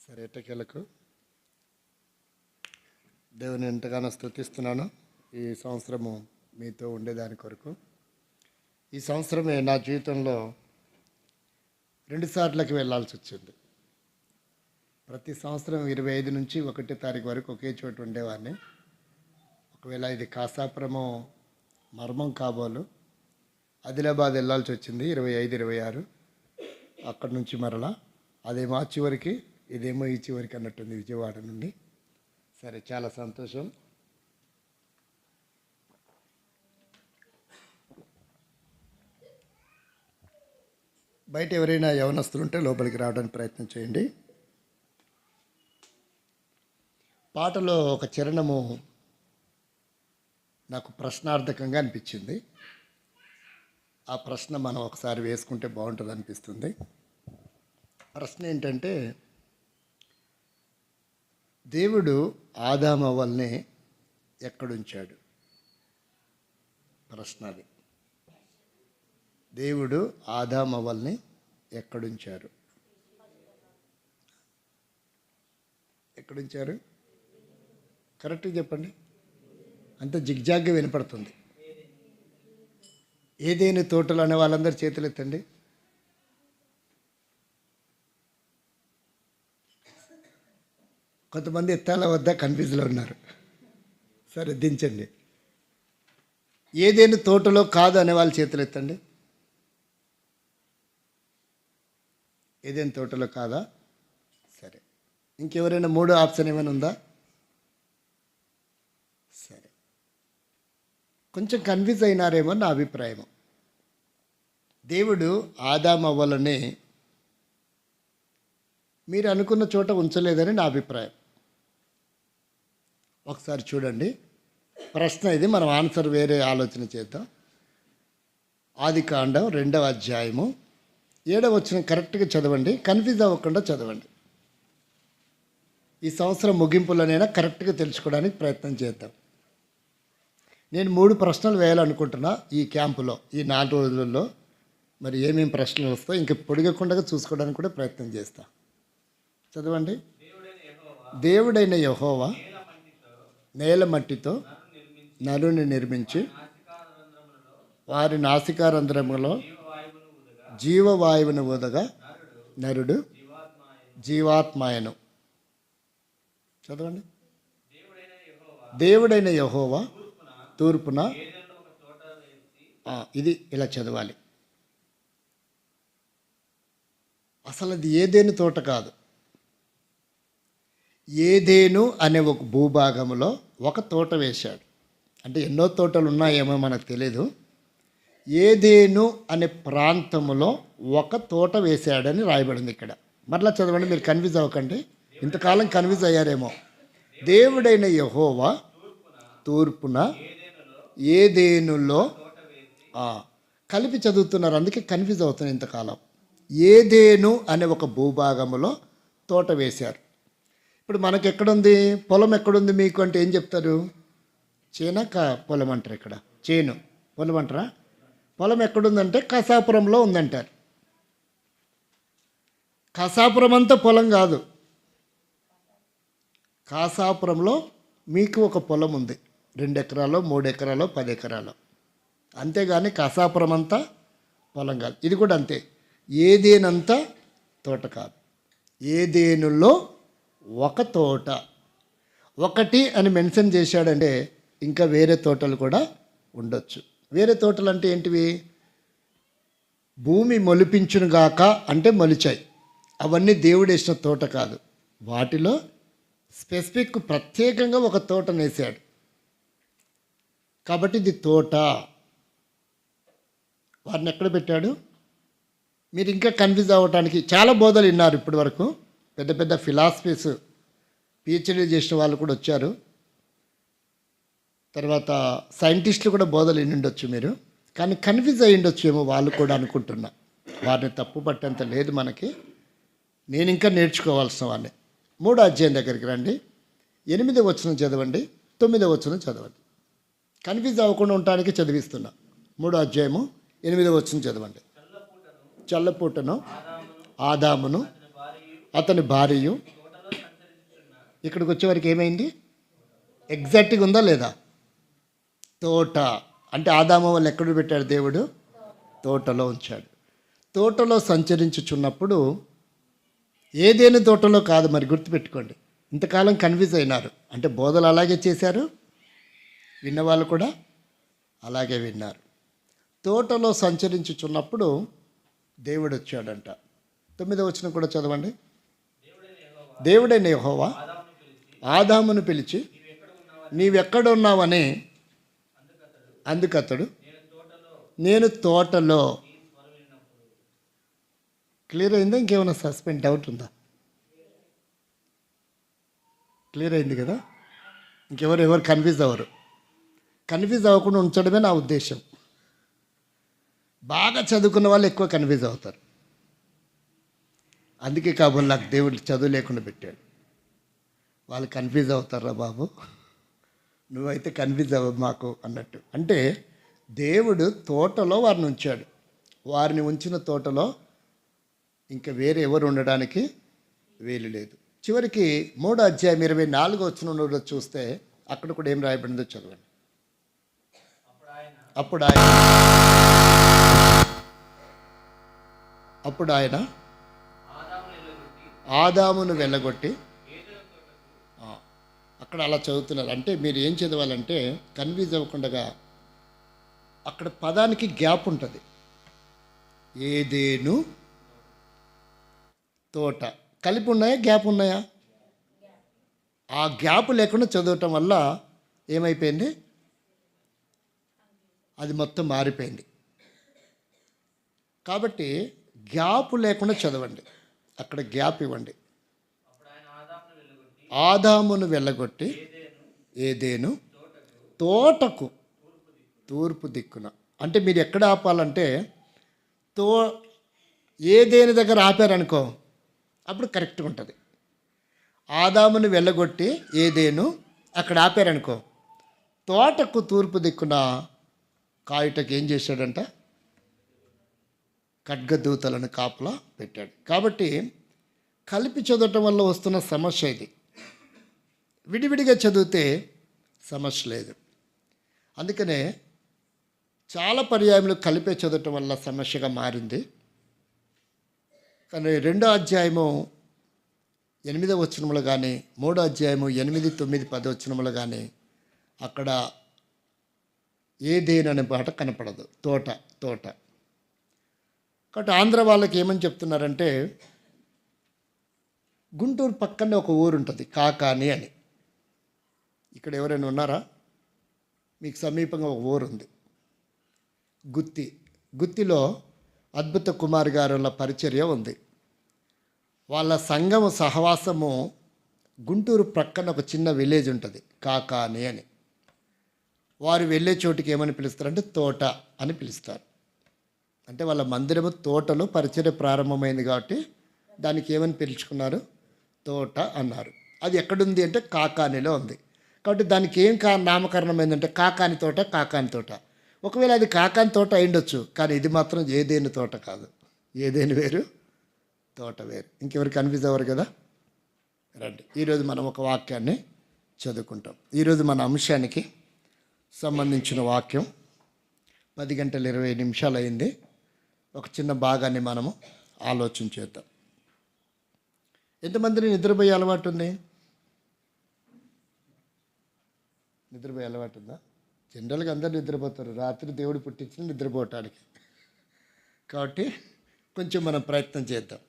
సరే, ఎట్టకేలకు దేవుని ఎంతగానో స్తుతిస్తున్నాను. ఈ సంవత్సరము మీతో ఉండేదాని కొరకు. ఈ సంవత్సరమే నా జీవితంలో 2 సార్లకి వెళ్ళాల్సి వచ్చింది. ప్రతి సంవత్సరం 25 నుంచి 1 తారీఖు వరకు ఒకే చోట ఉండేవాడిని. ఒకవేళ ఇది కాసాపురము మర్మం కాబోలు ఆదిలాబాద్ వెళ్ళాల్సి వచ్చింది 25, 26. అక్కడి నుంచి మరలా అదేమో ఆ చివరికి, ఇదేమో ఈ చివరికి అన్నట్టుంది విజయవాడ నుండి. సరే, చాలా సంతోషం. బయట ఎవరైనా యవనస్తులు ఉంటే లోపలికి రావడానికి ప్రయత్నం చేయండి. పాటలో ఒక చరణము నాకు ప్రశ్నార్థకంగా అనిపించింది. ఆ ప్రశ్న మనం ఒకసారి వేసుకుంటే బాగుంటుంది అనిపిస్తుంది. ప్రశ్న ఏంటంటే, దేవుడు ఆదామవ్వల్ని ఎక్కడుంచాడు? ప్రశ్న అది. దేవుడు ఆదామవ్వల్ని ఎక్కడుంచారు? ఎక్కడుంచారు? కరెక్ట్గా చెప్పండి. అంత జిగ్జాగ్గా వినపడుతుంది. ఏదేని తోటలు అనే వాళ్ళందరూ చేతులు ఎత్తండి. కొంతమంది ఎత్తాల వద్ద కన్ఫ్యూజ్లో ఉన్నారు. సరే, దించండి. ఏదేని తోటలో కాదు అనే వాళ్ళు చేతులు ఎత్తండి. ఏదేని తోటలో కాదా? సరే, ఇంకెవరైనా 3వ ఆప్షన్ ఏమైనా ఉందా? సరే, కొంచెం కన్ఫ్యూజ్ అయినారేమో నా అభిప్రాయం. దేవుడు ఆదామవ్వలని మీరు అనుకున్న చోట ఉంచలేదని నా అభిప్రాయం. ఒకసారి చూడండి. ప్రశ్న ఇది, మనం ఆన్సర్ వేరే ఆలోచన చేద్దాం. ఆదికాండం 2వ అధ్యాయము 7వ వచనం కరెక్ట్గా చదవండి. కన్ఫ్యూజ్ అవ్వకుండా చదవండి. ఈ సంవత్సరం ముగింపులోనైనా కరెక్ట్గా తెలుసుకోవడానికి ప్రయత్నం చేద్దాం. నేను 3 ప్రశ్నలు వేయాలనుకుంటున్నా ఈ క్యాంపులో, ఈ 4 రోజులలో. మరి ఏమేమి ప్రశ్నలు వస్తాయో ఇంకా పొడిగకుండా చూసుకోవడానికి కూడా ప్రయత్నం చేస్తా. చదవండి. దేవుడైన యెహోవా నేల మట్టితో నరుని నిర్మించి వారి నాసికారంధ్రములో జీవవాయువును ఊదగా నరుడు జీవాత్మాయను. చదవండి. దేవుడైన యెహోవా తూర్పున, ఇది ఇలా చదవాలి. అసలు అది ఏదేను తోట కాదు. ఏదేను అనే ఒక భూభాగంలో ఒక తోట వేశాడు. అంటే ఎన్నో తోటలు ఉన్నాయేమో మనకు తెలీదు. ఏదేను అనే ప్రాంతంలో ఒక తోట వేశాడని రాయబడింది ఇక్కడ. మరలా చదవండి, మీరు కన్ఫ్యూజ్ అవ్వకండి. ఇంతకాలం కన్ఫ్యూజ్ అయ్యారేమో. దేవుడైన యెహోవా తూర్పున ఏదేనులో, కలిపి చదువుతున్నారు, అందుకే కన్ఫ్యూజ్ అవుతున్నారు ఇంతకాలం. ఏదేను అనే ఒక భూభాగంలో తోట వేశారు. ఇప్పుడు మనకు ఎక్కడుంది పొలం? ఎక్కడుంది మీకు అంటే ఏం చెప్తారు? చేనా పొలం అంటారు. ఇక్కడ చేను పొలం అంటారా? పొలం ఎక్కడుందంటే కసాపురంలో ఉందంటారు. కసాపురం అంతా పొలం కాదు. కాసాపురంలో మీకు ఒక పొలం ఉంది, 2 ఎకరాలు, 3 ఎకరాలు, 10 ఎకరాలు. అంతేగాని కసాపురం అంతా పొలం కాదు. ఇది కూడా అంతే. ఏదేనంతా తోట కాదు. ఏదేనులో ఒక తోట. ఒకటి అని మెన్షన్ చేశాడంటే ఇంకా వేరే తోటలు కూడా ఉండొచ్చు. వేరే తోటలు అంటే ఏంటివి? భూమి మొలిపించునుగాక అంటే మొలిచాయి. అవన్నీ దేవుడు వేసిన తోట కాదు. వాటిలో స్పెసిఫిక్ ప్రత్యేకంగా ఒక తోటను వేసాడు కాబట్టి ఇది తోట. వారిని ఎక్కడ పెట్టాడు? మీరు ఇంకా కన్ఫ్యూజ్ అవ్వటానికి చాలా బోధలు విన్నారు ఇప్పటి వరకు. పెద్ద పెద్ద ఫిలాసఫీస్, పిహెచ్డీ చేసిన వాళ్ళు కూడా వచ్చారు. తర్వాత సైంటిస్టులు కూడా బోధలు వినుండొచ్చు మీరు. కానీ కన్ఫ్యూజ్ అయ్యి ఉండొచ్చు ఏమో వాళ్ళు కూడా అనుకుంటున్నా. వారిని తప్పు పట్టేంత లేదు మనకి. నేను ఇంకా నేర్చుకోవాల్సిన వాడిని. 3వ అధ్యాయం దగ్గరికి రండి. 8వ వచనం చదవండి, 9వ వచనం చదవండి. కన్ఫ్యూజ్ అవ్వకుండా ఉండటానికి చదివిస్తున్నా. 3వ అధ్యాయము 8వ వచనం చదవండి. చల్లపూటను ఆదామును అతని భార్యయు ఇక్కడికి వచ్చేవరకు ఏమైంది? ఎగ్జాక్ట్గా ఉందా లేదా? తోట అంటే ఆదాము వాళ్ళు ఎక్కడ పెట్టాడు దేవుడు? తోటలో ఉంచాడు. తోటలో సంచరించుచున్నప్పుడు ఏదేని తోటలో కాదు, మరి గుర్తుపెట్టుకోండి. ఇంతకాలం కన్ఫ్యూజ్ అయినారు. అంటే బోధలు అలాగే చేశారు, విన్నవాళ్ళు కూడా అలాగే విన్నారు. తోటలో సంచరించుచున్నప్పుడు దేవుడు వచ్చాడంట. 9వ వచనం కూడా చదవండి. దేవుడైన యెహోవా ఆదామును పిలిచి నీవెక్కడున్నావని అందుకతడు నేను తోటలో. క్లియర్ అయిందా? ఇంకేమైనా సస్పెండ్ డౌట్ ఉందా? క్లియర్ అయింది కదా? ఎవరు కన్ఫ్యూజ్ అవ్వరు. కన్ఫ్యూజ్ అవ్వకుండా ఉంచడమే నా ఉద్దేశం. బాగా చదువుకున్న వాళ్ళు ఎక్కువ కన్ఫ్యూజ్ అవుతారు. అందుకే కాబోలు నాకు దేవుడు చదువు లేకుండా పెట్టాడు. వాళ్ళు కన్ఫ్యూజ్ అవుతారా బాబు, నువ్వైతే కన్ఫ్యూజ్ అవ్వ మాకు అన్నట్టు. అంటే దేవుడు తోటలో వారిని ఉంచాడు. వారిని ఉంచిన తోటలో ఇంకా వేరే ఎవరు ఉండడానికి వీలు లేదు. చివరికి 3వ అధ్యాయం 24వ వచనంలో చూస్తే అక్కడ కూడా ఏం రాయబడిందో చదవండి. అప్పుడు ఆయన ఆదామును వెళ్ళగొట్టి, అక్కడ అలా చదువుతున్నారు. అంటే మీరు ఏం చదవాలంటే కన్ఫ్యూజ్ అవ్వకుండా అక్కడ పదానికి గ్యాప్ ఉంటుంది. ఏదేను తోట కలిపి ఉన్నాయా, గ్యాప్ ఉన్నాయా? ఆ గ్యాప్ లేకుండా చదవటం వల్ల ఏమైపోయింది? అది మొత్తం మారిపోయింది. కాబట్టి గ్యాప్ లేకుండా చదవండి. అక్కడ గ్యాప్ ఇవ్వండి. ఆదామును వెళ్ళగొట్టి ఏదేను తోటకు తూర్పు దిక్కున. అంటే మీరు ఎక్కడ ఆపాలంటే ఏదేని దగ్గర ఆపారనుకో అప్పుడు కరెక్ట్గా ఉంటుంది. ఆదామును వెళ్ళగొట్టి ఏదేను అక్కడ ఆపారనుకో, తోటకు తూర్పు దిక్కున కాయుటకు ఏం చేశాడంట? ఖడ్గదూతలను కాపలా పెట్టాడు. కాబట్టి కలిపి చదవటం వల్ల వస్తున్న సమస్య ఇది. విడివిడిగా చదివితే సమస్య లేదు. అందుకనే చాలా పర్యాయములు కలిపే చదవటం వల్ల సమస్యగా మారింది. కానీ 2వ అధ్యాయము 8వ వచనములు కానీ 3వ అధ్యాయము 8, 9, 10 వచనములు కానీ అక్కడ ఏదేను అనే పాట కనపడదు. తోట. కాబట్టి ఆంధ్ర వాళ్ళకి ఏమని చెప్తున్నారంటే, గుంటూరు పక్కనే ఒక ఊరు ఉంటుంది కాకాని అని. ఇక్కడ ఎవరైనా ఉన్నారా? మీకు సమీపంగా ఒక ఊరు ఉంది గుత్తిలో అద్భుత కుమార్ గారుల పరిచర్య ఉంది. వాళ్ళ సంఘము సహవాసము గుంటూరు ప్రక్కన ఒక చిన్న విలేజ్ ఉంటుంది కాకాని అని. వారు వెళ్ళే చోటుకి ఏమని పిలుస్తారంటే తోట అని పిలుస్తారు. అంటే వాళ్ళ మందిరము తోటలో పరిచర్య ప్రారంభమైంది కాబట్టి దానికి ఏమని పిలుచుకున్నారు? తోట అన్నారు. అది ఎక్కడుంది అంటే కాకానిలో ఉంది. కాబట్టి దానికి ఏం నామకరణం ఏంటంటే కాకాని తోట. ఒకవేళ అది కాకాని తోట అయిండొచ్చు, కానీ ఇది మాత్రం ఏదేని తోట కాదు. ఏదేని వేరు, తోట వేరు. ఇంకెవరు కన్ఫ్యూజ్ అవ్వరు కదా? రండి, ఈరోజు మనం ఒక వాక్యాన్ని చదువుకుంటాం. ఈరోజు మన అంశానికి సంబంధించిన వాక్యం 10:20 అయింది. ఒక చిన్న భాగాన్ని మనము ఆలోచన చేద్దాం. ఎంతమందిని నిద్రపోయే అలవాటు ఉంది? నిద్రపోయే అలవాటు ఉందా? జనరల్గా అందరూ నిద్రపోతారు. రాత్రి దేవుడు పుట్టించిన నిద్రపోవటానికి. కాబట్టి కొంచెం మనం ప్రయత్నం చేద్దాం.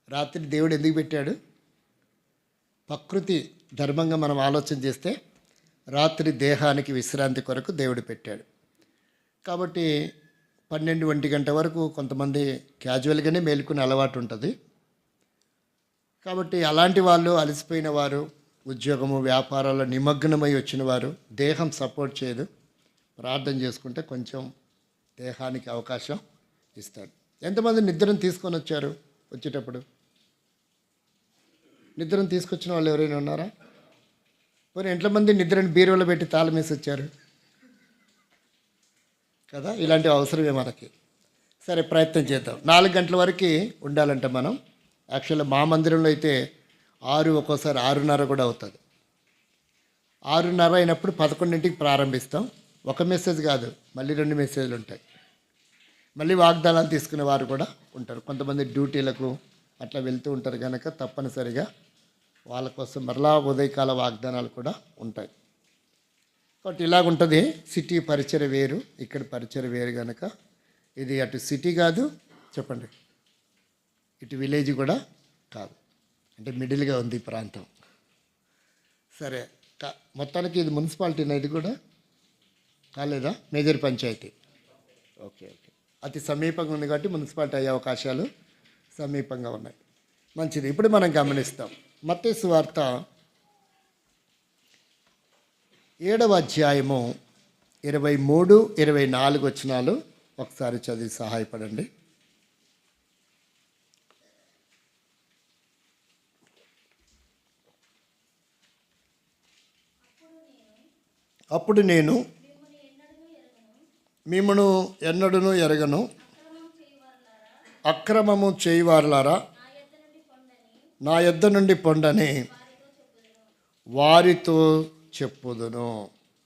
రాత్రి దేవుడు ఎందుకు పెట్టాడు? ప్రకృతి ధర్మంగా మనం ఆలోచన చేస్తే రాత్రి దేహానికి విశ్రాంతి కొరకు దేవుడు పెట్టాడు. కాబట్టి 12-1 గంట వరకు కొంతమంది క్యాజువల్గానే మేలుకునే అలవాటు ఉంటుంది. కాబట్టి అలాంటి వాళ్ళు, అలసిపోయిన వారు, ఉద్యోగము వ్యాపారాల్లో నిమగ్నమై వచ్చిన వారు, దేహం సపోర్ట్ చేయదు, ప్రార్థన చేసుకుంటే కొంచెం దేహానికి అవకాశం ఇస్తాడు. ఎంతమంది నిద్రను తీసుకొని వచ్చారు? వచ్చేటప్పుడు నిద్రను తీసుకొచ్చిన వాళ్ళు ఎవరైనా ఉన్నారా? పోనీ ఎంతమంది నిద్రను బీరువాలో పెట్టి తాళం వేసి వచ్చారు కదా? ఇలాంటివి అవసరమే మనకి. సరే, ప్రయత్నం చేద్దాం. 4 గంటల వరకు ఉండాలంటే మనం యాక్చువల్గా మా మందిరంలో అయితే ఒక్కోసారి 6:30 కూడా అవుతుంది. 6:30 అయినప్పుడు 11ంటికి ప్రారంభిస్తాం. ఒక మెసేజ్ కాదు, మళ్ళీ 2 మెసేజ్లు ఉంటాయి. మళ్ళీ వాగ్దానాలు తీసుకునే వారు కూడా ఉంటారు. కొంతమంది డ్యూటీలకు అట్లా వెళ్తూ ఉంటారు కనుక తప్పనిసరిగా వాళ్ళ కోసం మరలా ఉదయకాల వాగ్దానాలు కూడా ఉంటాయి. కాబట్టి ఇలాగుంటుంది. సిటీ పరిచయ వేరు, ఇక్కడ పరిచయ వేరు కనుక ఇది అటు సిటీ కాదు, చెప్పండి, ఇటు విలేజ్ కూడా కాదు, అంటే మిడిల్గా ఉంది ఈ ప్రాంతం. సరే, మొత్తానికి ఇది మున్సిపాలిటీనా? ఇది కూడా కాలేదా? మేజర్ పంచాయతీ. ఓకే ఓకే, అతి సమీపంగా ఉంది కాబట్టి మున్సిపాలిటీ అయ్యే అవకాశాలు సమీపంగా ఉన్నాయి. మంచిది. ఇప్పుడు మనం గమనిస్తాం మత్తయి సువార్త 7వ అధ్యాయము 23, 24 వచనాలు ఒకసారి చదివి సహాయపడండి. అప్పుడు నేను మిమ్మును ఎన్నడూను ఎరగను, అక్రమము చేయువారులారా నా యొద్ద నుండి పొండని వారితో చెప్పుదును.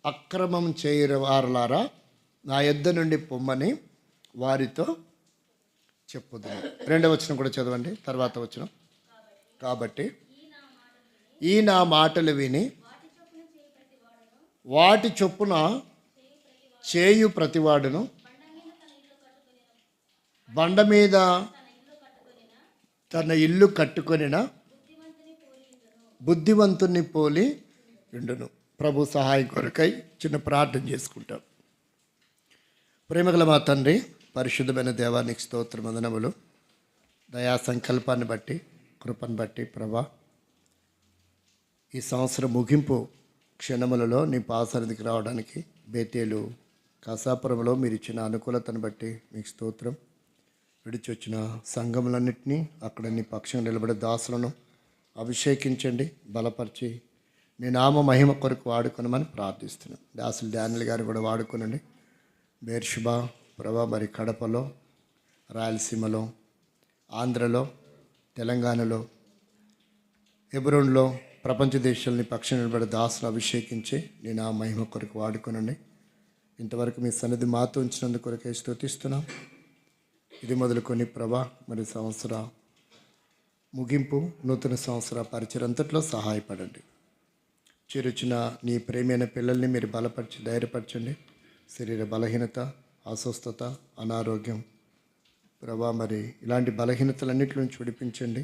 అక్రమం చేయవారులారా నా యొద్ద నుండి పొమ్మని వారితో చెప్పుదును. 2వ వచనం కూడా చదవండి, తర్వాత వచనం. కాబట్టి ఈ నా మాటలు విని వాటి చొప్పున చేయు ప్రతివాడును బండ మీద తన ఇల్లు కట్టుకొనిన బుద్ధిమంతుని పోలి ఉండును. ప్రభు సహాయం కొరకై చిన్న ప్రార్థన చేసుకుంటాం. ప్రేమగల మా తండ్రి, పరిశుద్ధమైన దేవానికి స్తోత్ర వందనములు. దయా సంకల్పాన్ని బట్టి, కృపను బట్టి ప్రభా, ఈ సంవత్సరం ముగింపు క్షణములలో నీ పాసన్నిధికి రావడానికి బేతేలు కసాపురంలో మీరు ఇచ్చిన అనుకూలతను బట్టి మీకు స్తోత్రం. విడిచి వచ్చిన సంఘములన్నింటినీ అక్కడ నీ పక్షం నిలబడే దాసులను అభిషేకించండి, బలపరిచి నీ నామ మహిమ కొరకు వాడుకొనమని ప్రార్థిస్తున్నాను. దాసులు డానియల్ గారు కూడా వాడుకొనండి. బేర్షుబా ప్రభా, మరి కడపలో, రాయలసీమలో, ఆంధ్రలో, తెలంగాణలో, హెబ్రోన్లో, ప్రపంచ దేశాలని పక్షం నిలబడే దాసులు అభిషేకించి నీ నా మహిమ కొరకు వాడుకొనండి. ఇంతవరకు మీ సన్నిధి మాతో ఉంచినందుకు కొరకే స్తుతిస్తున్నాం. ఇది మొదలుకొని ప్రభా, మరి సంవత్సర ముగింపు, నూతన సంవత్సర పరిచయం అంతట్లో సహాయపడండి. చేరుచిన నీ ప్రేమైన పిల్లల్ని మీరు బలపరిచి ధైర్యపరచండి. శరీర బలహీనత, అస్వస్థత, అనారోగ్యం ప్రభా, మరి ఇలాంటి బలహీనతలన్నిటి నుంచి విడిపించండి.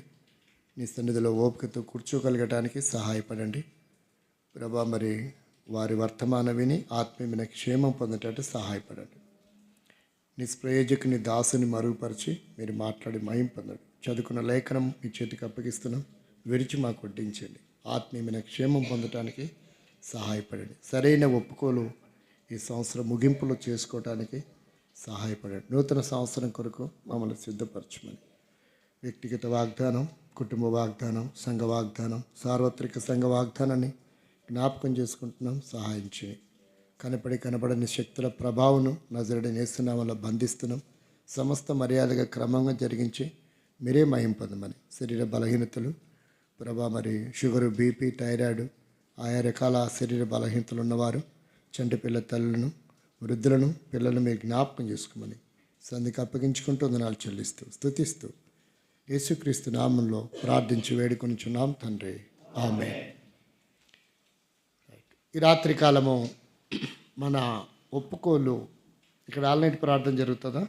నీ సన్నిధిలో ఓపికతో కూర్చోగలగటానికి సహాయపడండి ప్రభా. మరి వారి వర్తమానం విని ఆత్మీయమైన క్షేమం పొందేటట్టు సహాయపడండి. నిష్ప్రయోజకుని దాసుని మరుగుపరిచి మీరు మాట్లాడి మహిం పొందండి. చదువుకున్న లేఖనం మీ చేతికి అప్పగిస్తున్నాం, విరిచి మాకు వడ్డించండి. ఆత్మీయమైన క్షేమం పొందటానికి సహాయపడండి. సరైన ఒప్పుకోలు ఈ సంవత్సరం ముగింపులో చేసుకోవటానికి సహాయపడండి. నూతన సంవత్సరం కొరకు మమ్మల్ని సిద్ధపరచమని వ్యక్తిగత వాగ్దానం, కుటుంబ వాగ్దానం, సంఘ వాగ్దానం, సార్వత్రిక సంఘ వాగ్దానాన్ని జ్ఞాపకం చేసుకుంటున్నాం. సహాయం చేయి. కనపడని శక్తుల ప్రభావం నజరుడైన యేసునామములో బంధిస్తున్నాం. సమస్త మర్యాదగా క్రమంగా జరిగించి మీరే మహిమ పొందమని. శరీర బలహీనతలు ప్రభా, మరి షుగరు, బీపీ, థైరాయిడ్, ఆయా రకాల శరీర బలహీనతలు ఉన్నవారు, చంటి పిల్ల తల్లులను, వృద్ధులను, పిల్లలను మీరు జ్ఞాపకం చేసుకోమని సంధికి అప్పగించుకుంటూ వందనాలు చెల్లిస్తూ స్తుతిస్తూ యేసుక్రీస్తు నామంలో ప్రార్థించి వేడుకొనిచున్నాం తండ్రి, ఆమేన్. ఈ రాత్రి కాలము మన ఒప్పుకోలు ఇక్కడ ఆల్నైట్ ప్రార్థన జరుగుతుందా?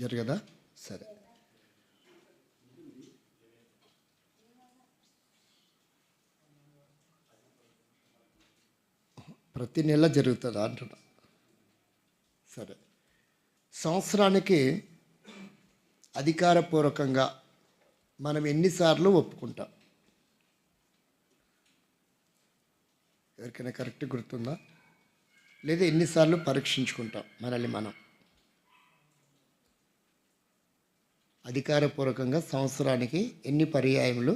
జరగదా? సరే. ప్రతి నెల జరుగుతుందా అంటున్నా. సరే. సంవత్సరానికి అధికారపూర్వకంగా మనం ఎన్నిసార్లు ఒప్పుకుంటాం? ఎవరికైనా కరెక్ట్ గుర్తుందా? లేదా ఎన్నిసార్లు పరీక్షించుకుంటాం మనల్ని మనం? అధికారపూర్వకంగా సంవత్సరానికి ఎన్ని పర్యాయములు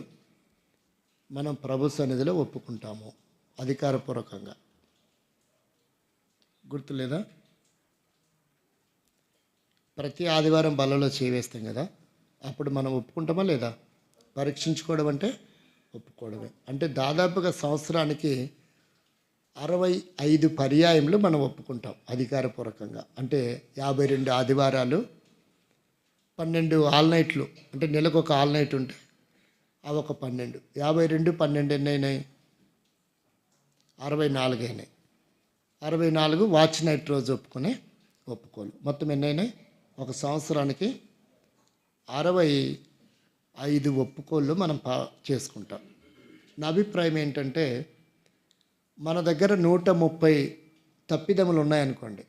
మనం ప్రభు సన్నిధిలో ఒప్పుకుంటాము అధికారపూర్వకంగా? గుర్తులేదా? ప్రతి ఆదివారం బలలో చేవేస్తాం కదా, అప్పుడు మనం ఒప్పుకుంటామా లేదా? పరీక్షించుకోవడం అంటే ఒప్పుకోవడమే. అంటే దాదాపుగా సంవత్సరానికి 65 పర్యాయములు మనం ఒప్పుకుంటాం అధికారపూర్వకంగా. అంటే 52 ఆదివారాలు, 12 ఆల్ నైట్లు, అంటే నెలకు ఒక ఆల్ నైట్ ఉంటే అవి ఒక 12, 52 12 ఎన్ని అయినాయి? 64 అయినాయి. 64 వాచ్ నైట్ రోజు ఒప్పుకోలు మొత్తం ఎన్ని అయినాయి? ఒక సంవత్సరానికి 65 ఒప్పుకోళ్ళు మనం చేసుకుంటాం. నా అభిప్రాయం ఏంటంటే, మన దగ్గర 130 తప్పిదములు ఉన్నాయనుకోండి,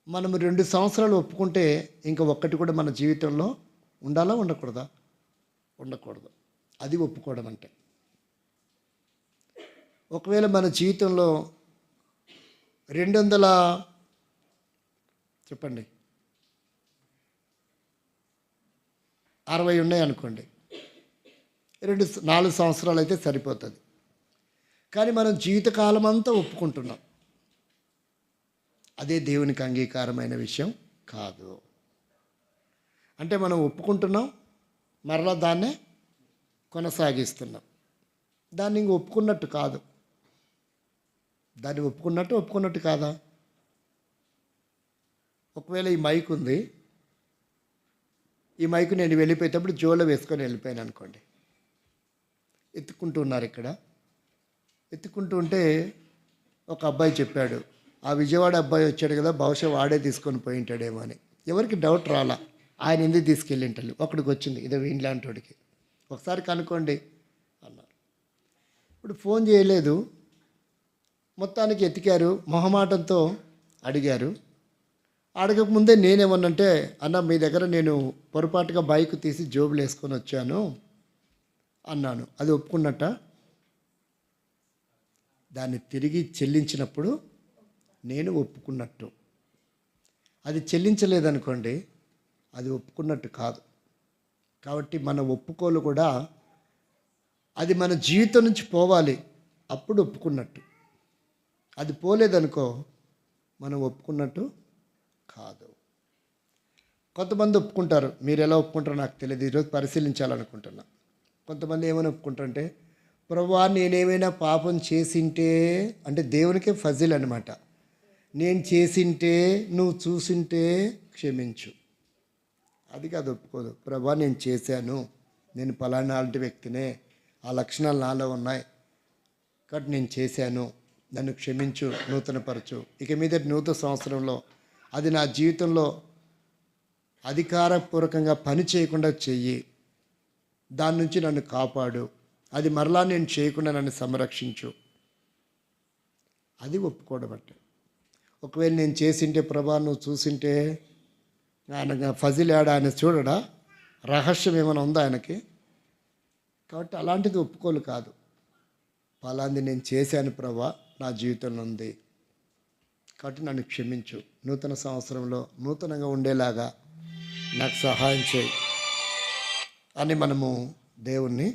మనం 2 సంవత్సరాలు ఒప్పుకుంటే ఇంకా ఒక్కటి కూడా మన జీవితంలో ఉండాలా ఉండకూడదా? ఉండకూడదు. అది ఒప్పుకోవడం అంటే. ఒకవేళ మన జీవితంలో 200 చెప్పండి 60 ఉన్నాయనుకోండి, 4 సంవత్సరాలు అయితే సరిపోతుంది. కానీ మనం జీవితకాలం అంతా ఒప్పుకుంటున్నాం. అదే దేవునికి అంగీకారమైన విషయం కాదు. అంటే మనం ఒప్పుకుంటున్నాం, మరలా దాన్నే కొనసాగిస్తున్నాం. దాన్ని ఇంక ఒప్పుకున్నట్టు కాదు. దాన్ని ఒప్పుకున్నట్టు కాదా? ఒకవేళ ఈ మైక్ ఉంది, ఈ మైకు నేను వెళ్ళిపోయేటప్పుడు జోలో వేసుకొని వెళ్ళిపోయాను అనుకోండి. ఎత్తుకుంటూ ఉన్నారు ఇక్కడ. ఎత్తుకుంటూ ఉంటే ఒక అబ్బాయి చెప్పాడు, ఆ విజయవాడ అబ్బాయి వచ్చాడు కదా, బహుశా వాడే తీసుకొని పోయి ఉంటాడేమో అని. ఎవరికి డౌట్ రాలా, ఆయన ఎందుకు తీసుకెళ్ళింటాడు. ఒకడికి వచ్చింది, ఇదో వీళ్ళలాంటి వాడికి, ఒకసారి కనుక్కోండి అన్నారు. ఇప్పుడు ఫోన్ చేయలేదు, మొత్తానికి ఎతికారు, మొహమాటంతో అడిగారు. అడగకముందే నేనేమన్నంటే, అన్న మీ దగ్గర నేను పొరపాటుగా బైక్ తీసి జోబులు వేసుకొని వచ్చాను అన్నాను. అది ఒప్పుకున్నట్ట? దాన్ని తిరిగి చెల్లించినప్పుడు నేను ఒప్పుకున్నట్టు. అది చెల్లించలేదనుకోండి, అది ఒప్పుకున్నట్టు కాదు. కాబట్టి మన ఒప్పుకోలు కూడా అది మన జీవితం నుంచి పోవాలి, అప్పుడు ఒప్పుకున్నట్టు. అది పోలేదనుకో, మనం ఒప్పుకున్నట్టు కాదు. కొంతమంది ఒప్పుకుంటారు, మీరు ఎలా ఒప్పుకుంటారో నాకు తెలియదు, ఈరోజు పరిశీలించాలనుకుంటున్నా. కొంతమంది ఏమైనా ఒప్పుకుంటారంటే, ప్రభువా నేనేమైనా పాపం చేసింటే, అంటే దేవునికే ఫజిల్ అనమాట, నేను చేసింటే నువ్వు చూసింటే క్షమించు. అది కాదు, ఒప్పుకోదు. ప్రభువా నేను చేశాను, నేను పలానాటి వ్యక్తినే, ఆ లక్షణాలు నాలో ఉన్నాయి కాబట్టి నేను చేశాను, నన్ను క్షమించు, నూతనపరచు. ఇక మీద నూతన సంవత్సరంలో అది నా జీవితంలో అధికారపూర్వకంగా పని చేయకుండా చెయ్యి, దాని నుంచి నన్ను కాపాడు, అది మరలా నేను చేయకుండా నన్ను సంరక్షించు. అది ఒప్పుకోవడం అంటే. ఒకవేళ నేను చేసింటే ప్రభా నువ్వు చూసింటే, ఆయన ఫజిల్ ఆడ, ఆయన చూడడా, రహస్యం ఏమైనా ఉందా ఆయనకి? కాబట్టి అలాంటిది ఒప్పుకోలు కాదు. ఫలాంది నేను చేశాను ప్రభా, నా జీవితంలో ఉంది కాబట్టి నన్ను క్షమించు, నూతన సంవత్సరంలో నూతనంగా ఉండేలాగా నాకు సహాయం చేయి అని మనము దేవుణ్ణి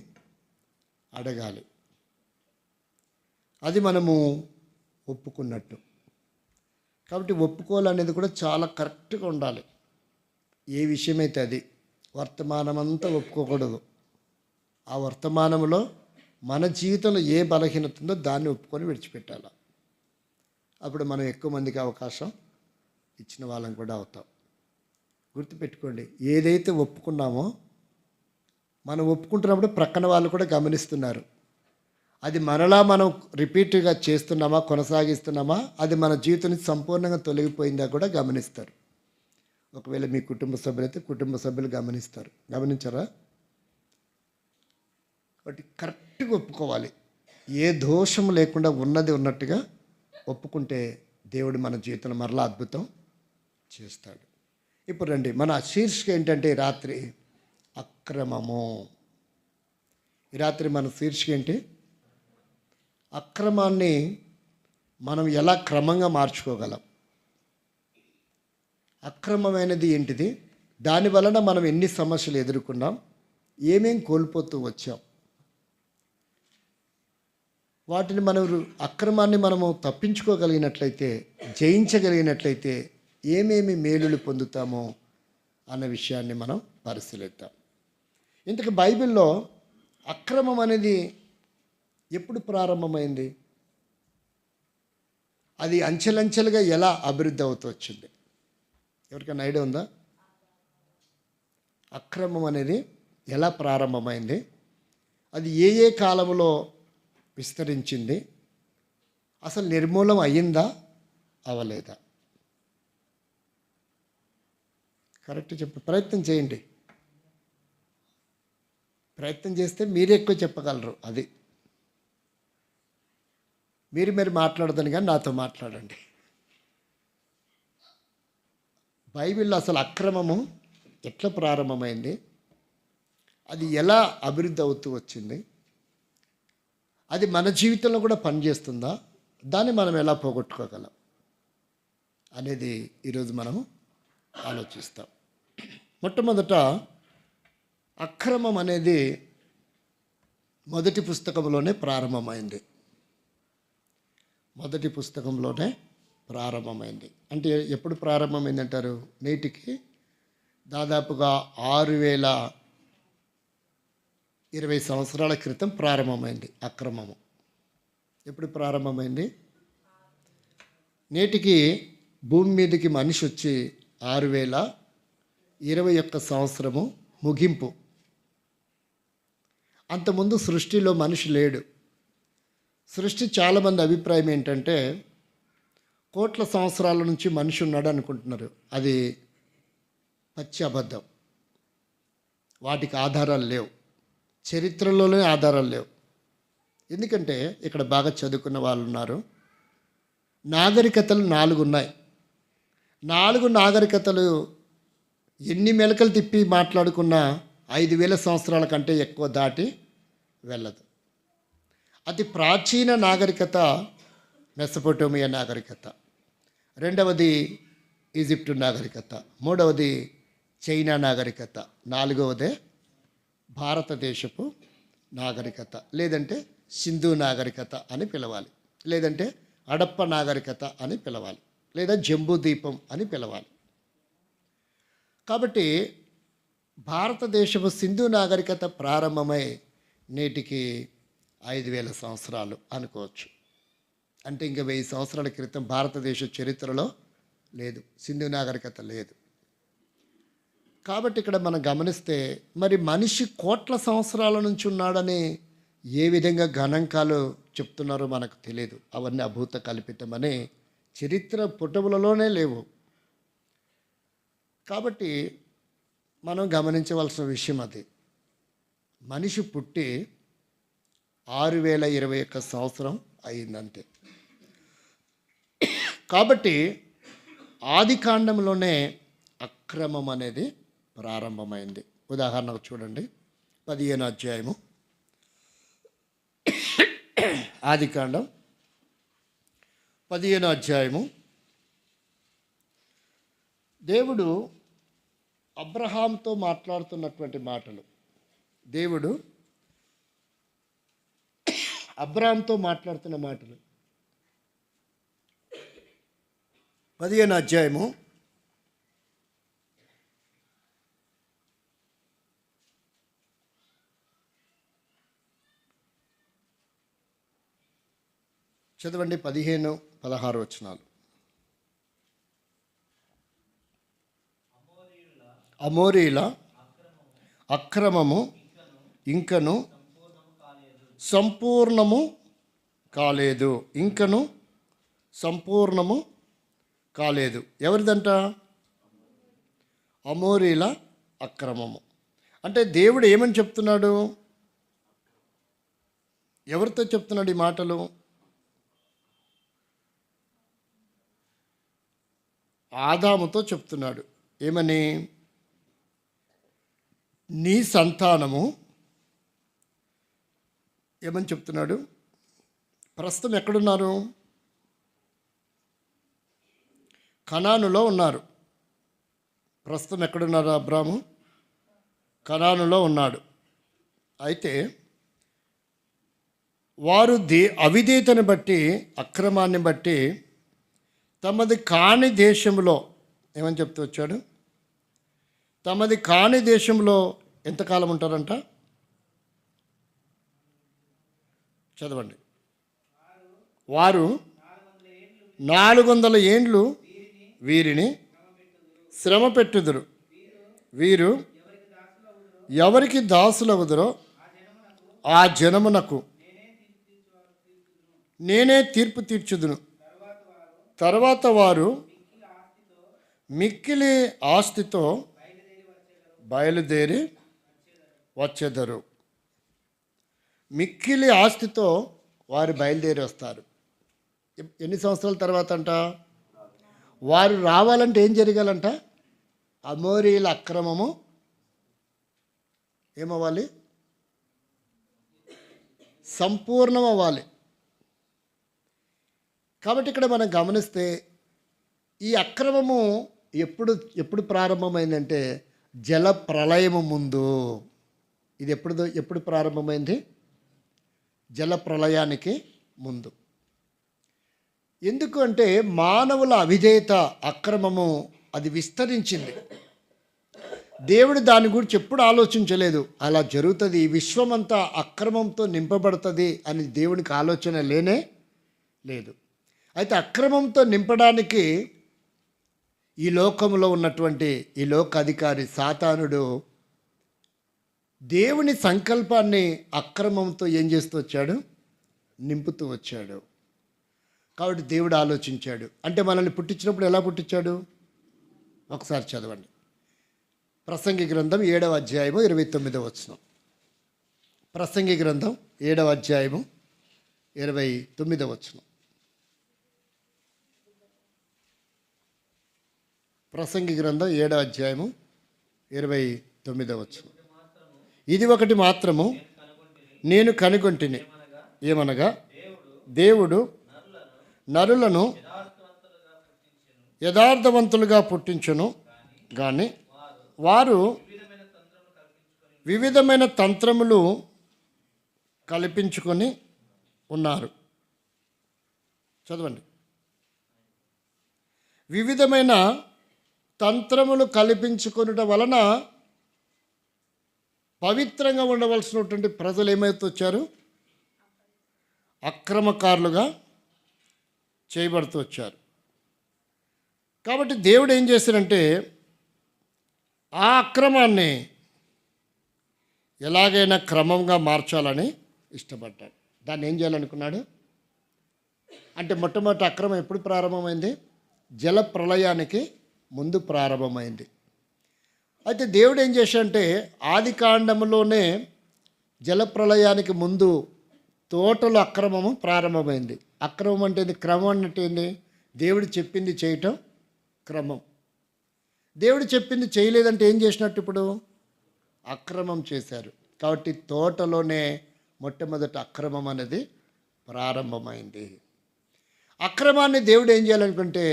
అడగాలి. అది మనము ఒప్పుకున్నట్టు. కాబట్టి ఒప్పుకోవాలనేది కూడా చాలా కరెక్ట్గా ఉండాలి. ఏ విషయమైతే అది, వర్తమానం అంతా ఒప్పుకోకూడదు. ఆ వర్తమానంలో మన జీవితంలో ఏ బలహీనత ఉందో దాన్ని ఒప్పుకొని విడిచిపెట్టాలి. అప్పుడు మనం ఎక్కువ మందికి అవకాశం ఇచ్చిన వాళ్ళం కూడా అవుతాం. గుర్తుపెట్టుకోండి, ఏదైతే ఒప్పుకున్నామో, మనం ఒప్పుకుంటున్నప్పుడు ప్రక్కన వాళ్ళు కూడా గమనిస్తున్నారు. అది మరలా మనం రిపీట్గా చేస్తున్నామా, కొనసాగిస్తున్నామా, అది మన జీవితం నుంచి సంపూర్ణంగా తొలగిపోయిందా కూడా గమనిస్తారు. ఒకవేళ మీ కుటుంబ సభ్యులైతే కుటుంబ సభ్యులు గమనిస్తారు. గమనించరా? కాబట్టి కరెక్ట్గా ఒప్పుకోవాలి. ఏ దోషం లేకుండా ఉన్నది ఉన్నట్టుగా ఒప్పుకుంటే దేవుడు మన జీవితంలో మరలా అద్భుతం చేస్తాడు. ఇప్పుడు రండి, మన శీర్షిక ఏంటంటే ఈ రాత్రి అక్రమము. ఈ రాత్రి మన శీర్షిక ఏంటి? అక్రమాన్ని మనం ఎలా క్రమంగా మార్చుకోగలం. అక్రమమైనది ఏంటిది, దాని వలన మనం ఎన్ని సమస్యలు ఎదుర్కొన్నాం, ఏమేం కోల్పోతూ వచ్చాం, వాటిని అక్రమాన్ని మనము తప్పించుకోగలిగినట్లయితే, జయించగలిగినట్లయితే ఏమేమి మేలులు పొందుతామో అన్న విషయాన్ని మనం పరిశీలిద్దాం. ఇంతకు బైబిల్లో అక్రమం అనేది ఎప్పుడు ప్రారంభమైంది? అది అంచెలంచెలుగా ఎలా అభివృద్ధి అవుతూ వచ్చింది? ఎవరికైనా ఐడియా ఉందా? అక్రమం అనేది ఎలా ప్రారంభమైంది? అది ఏ ఏ కాలంలో విస్తరించింది? అసలు నిర్మూలం అయ్యిందా అవలేదా? కరెక్ట్ ప్రయత్నం చేయండి. ప్రయత్నం చేస్తే మీరు ఎక్కువ చెప్పగలరు. అది మీరు మాట్లాడదని కానీ నాతో మాట్లాడండి. బైబిల్లో అసలు అక్రమము ఎట్లా ప్రారంభమైంది? అది ఎలా అభివృద్ధి అవుతూ వచ్చింది? అది మన జీవితంలో కూడా పనిచేస్తుందా? దాన్ని మనం ఎలా పోగొట్టుకోగలం అనేది ఈరోజు మనము ఆలోచిస్తాం. మొట్టమొదట అక్రమం అనేది మొదటి పుస్తకంలోనే ప్రారంభమైంది. మొదటి పుస్తకంలోనే ప్రారంభమైంది. అంటే ఎప్పుడు ప్రారంభమైంది అంటారు? నేటికి దాదాపుగా 6020 సంవత్సరాల క్రితం ప్రారంభమైంది అక్రమము. ఎప్పుడు ప్రారంభమైంది? నేటికి భూమి మీదకి మనిషి వచ్చి 6021 సంవత్సరము ముగింపు. అంతకుముందు సృష్టిలో మనిషి లేడు. సృష్టి చాలామంది అభిప్రాయం ఏంటంటే కోట్ల సంవత్సరాల నుంచి మనిషి ఉన్నాడు అనుకుంటున్నారు. అది పచ్చి అబద్ధం. వాటికి ఆధారాలు లేవు. చరిత్రలోనే ఆధారాలు లేవు. ఎందుకంటే ఇక్కడ బాగా చదువుకున్న వాళ్ళు ఉన్నారు. నాగరికతలు 4 ఉన్నాయి. 4 నాగరికతలు ఎన్ని మెలకలు తిప్పి మాట్లాడుకున్నా 5000 సంవత్సరాల కంటే ఎక్కువ దాటి వెళ్ళదు. అతి ప్రాచీన నాగరికత మెసొపొటేమియా నాగరికత, రెండవది ఈజిప్టు నాగరికత, మూడవది చైనా నాగరికత, నాలుగవదే భారతదేశపు నాగరికత, లేదంటే సింధు నాగరికత అని పిలవాలి, లేదంటే హడప్ప నాగరికత అని పిలవాలి, లేదా జంబూ ద్వీపం అని పిలవాలి. కాబట్టి భారతదేశపు సింధు నాగరికత ప్రారంభమై నేటికి 5000 సంవత్సరాలు అనుకోవచ్చు. అంటే ఇంకా 1000 సంవత్సరాల క్రితం భారతదేశ చరిత్రలో లేదు, సింధు నాగరికత లేదు. కాబట్టి ఇక్కడ మనం గమనిస్తే మరి మనిషి కోట్ల సంవత్సరాల నుంచి ఉన్నాడని ఏ విధంగా గణాంకాలు చెప్తున్నారో మనకు తెలియదు. అవన్నీ అభూత కల్పితమని చరిత్ర పుటములలోనే లేవు. కాబట్టి మనం గమనించవలసిన విషయం అది. మనిషి పుట్టి 6021 సంవత్సరం అయిందంతే. కాబట్టి ఆది కాండంలోనే అక్రమం అనేది ప్రారంభమైంది. ఉదాహరణకు చూడండి, 15వ అధ్యాయము, ఆది కాండం 15వ అధ్యాయము. దేవుడు అబ్రహాంతో మాట్లాడుతున్నటువంటి మాటలు. దేవుడు అబ్రహాంతో మాట్లాడుతున్న మాటలు 15వ అధ్యాయము చదవండి. 15-16 వచనాలు. అమోరీల అక్రమము ఇంకను సంపూర్ణము కాలేదు. ఇంకను సంపూర్ణము కాలేదు. ఎవరిదంట? అమోరీల అక్రమము. అంటే దేవుడు ఏమని చెప్తున్నాడు? ఎవరితో చెప్తున్నాడు ఈ మాటలు? ఆదాముతో చెప్తున్నాడు. ఏమని? నీ సంతానము, ఏమని చెప్తున్నాడు? ప్రస్తుతం ఎక్కడున్నారు? కనానులో ఉన్నారు. ప్రస్తుతం ఎక్కడున్నారు అబ్రాము? కనానులో ఉన్నాడు. అయితే వారు అవిధేయతను బట్టి, అక్రమాన్ని బట్టి తమది కాని దేశంలో, ఏమని చెప్తూ వచ్చాడు? తమది కాని దేశంలో ఎంతకాలం ఉంటారంట? చదవండి. వారు 400 ఏండ్లు వీరిని శ్రమ పెట్టుదురు. వీరు ఎవరికి దాసులవుదురో ఆ జనమునకు నేనే తీర్పు తీర్చుదును. తర్వాత వారు మిక్కిలి ఆస్తితో బయలుదేరి వచ్చేదరు. మిక్కిలి ఆస్తితో వారు బయలుదేరి వస్తారు. ఎన్ని సంవత్సరాల తర్వాత అంట? వారు రావాలంటే ఏం జరగాలంట? అమోరీల అక్రమము ఏమవ్వాలి? సంపూర్ణం అవ్వాలి. కాబట్టి ఇక్కడ మనం గమనిస్తే ఈ అక్రమము ఎప్పుడు ప్రారంభమైందంటే జల ప్రళయము ముందు. ఇది ఎప్పుడు ప్రారంభమైంది? జల ప్రళయానికి ముందు. ఎందుకు అంటే మానవుల అవిధేయత, అక్రమము అది విస్తరించింది. దేవుడు దాని గురించి ఎప్పుడు ఆలోచించలేదు. అలా జరుగుతుంది, ఈ విశ్వమంతా అక్రమంతో నింపబడుతుంది అని దేవునికి ఆలోచన లేనే లేదు. అయితే అక్రమంతో నింపడానికి ఈ లోకంలో ఉన్నటువంటి ఈ లోకాధికారి సాతానుడు దేవుని సంకల్పాన్ని అక్రమంతో ఏం చేస్తూ వచ్చాడు? నింపుతూ వచ్చాడు. కాబట్టి దేవుడు ఆలోచించాడు. అంటే మనల్ని పుట్టించినప్పుడు ఎలా పుట్టించాడు? ఒకసారి చదవండి. ప్రసంగి గ్రంథం 7వ అధ్యాయము 29వ వచనం. ప్రసంగి గ్రంథం 7వ అధ్యాయము 29వ వచనం. ప్రసంగి గ్రంథం 7వ అధ్యాయము 29వ వచనం. ఇది ఒకటి మాత్రము నేను కనుగొంటిని, ఏమనగా దేవుడు నరులను యథార్థవంతులుగా పుట్టించును కానీ వారు వివిధమైన తంత్రములు కల్పించుకొని ఉన్నారు. చదవండి. వివిధమైన తంత్రములు కల్పించుకొనుట వలన పవిత్రంగా ఉండవలసినటువంటి ప్రజలు ఏమైతే వచ్చారు? అక్రమకారులుగా చేయబడుతూ వచ్చారు. కాబట్టి దేవుడు ఏం చేశారంటే ఆ అక్రమాన్ని ఎలాగైనా క్రమంగా మార్చాలని ఇష్టపడ్డాడు. దాన్ని ఏం చేయాలనుకున్నాడు అంటే మొట్టమొదటి అక్రమం ఎప్పుడు ప్రారంభమైంది? జల ప్రళయానికి ముందు ప్రారంభమైంది. అయితే దేవుడు ఏం చేశాడంటే ఆది కాండములోనే జల ప్రళయానికి ముందు తోటలో అక్రమము ప్రారంభమైంది. అక్రమం అంటే ఏంది? క్రమం అంటే ఏంది? దేవుడు చెప్పింది చేయటం క్రమం. దేవుడు చెప్పింది చేయలేదంటే ఏం చేసినట్టు? ఇప్పుడు అక్రమం చేశారు. కాబట్టి తోటలోనే మొట్టమొదటి అక్రమం అనేది ప్రారంభమైంది. అక్రమాన్ని దేవుడు ఏం చేయాలనుకుంటే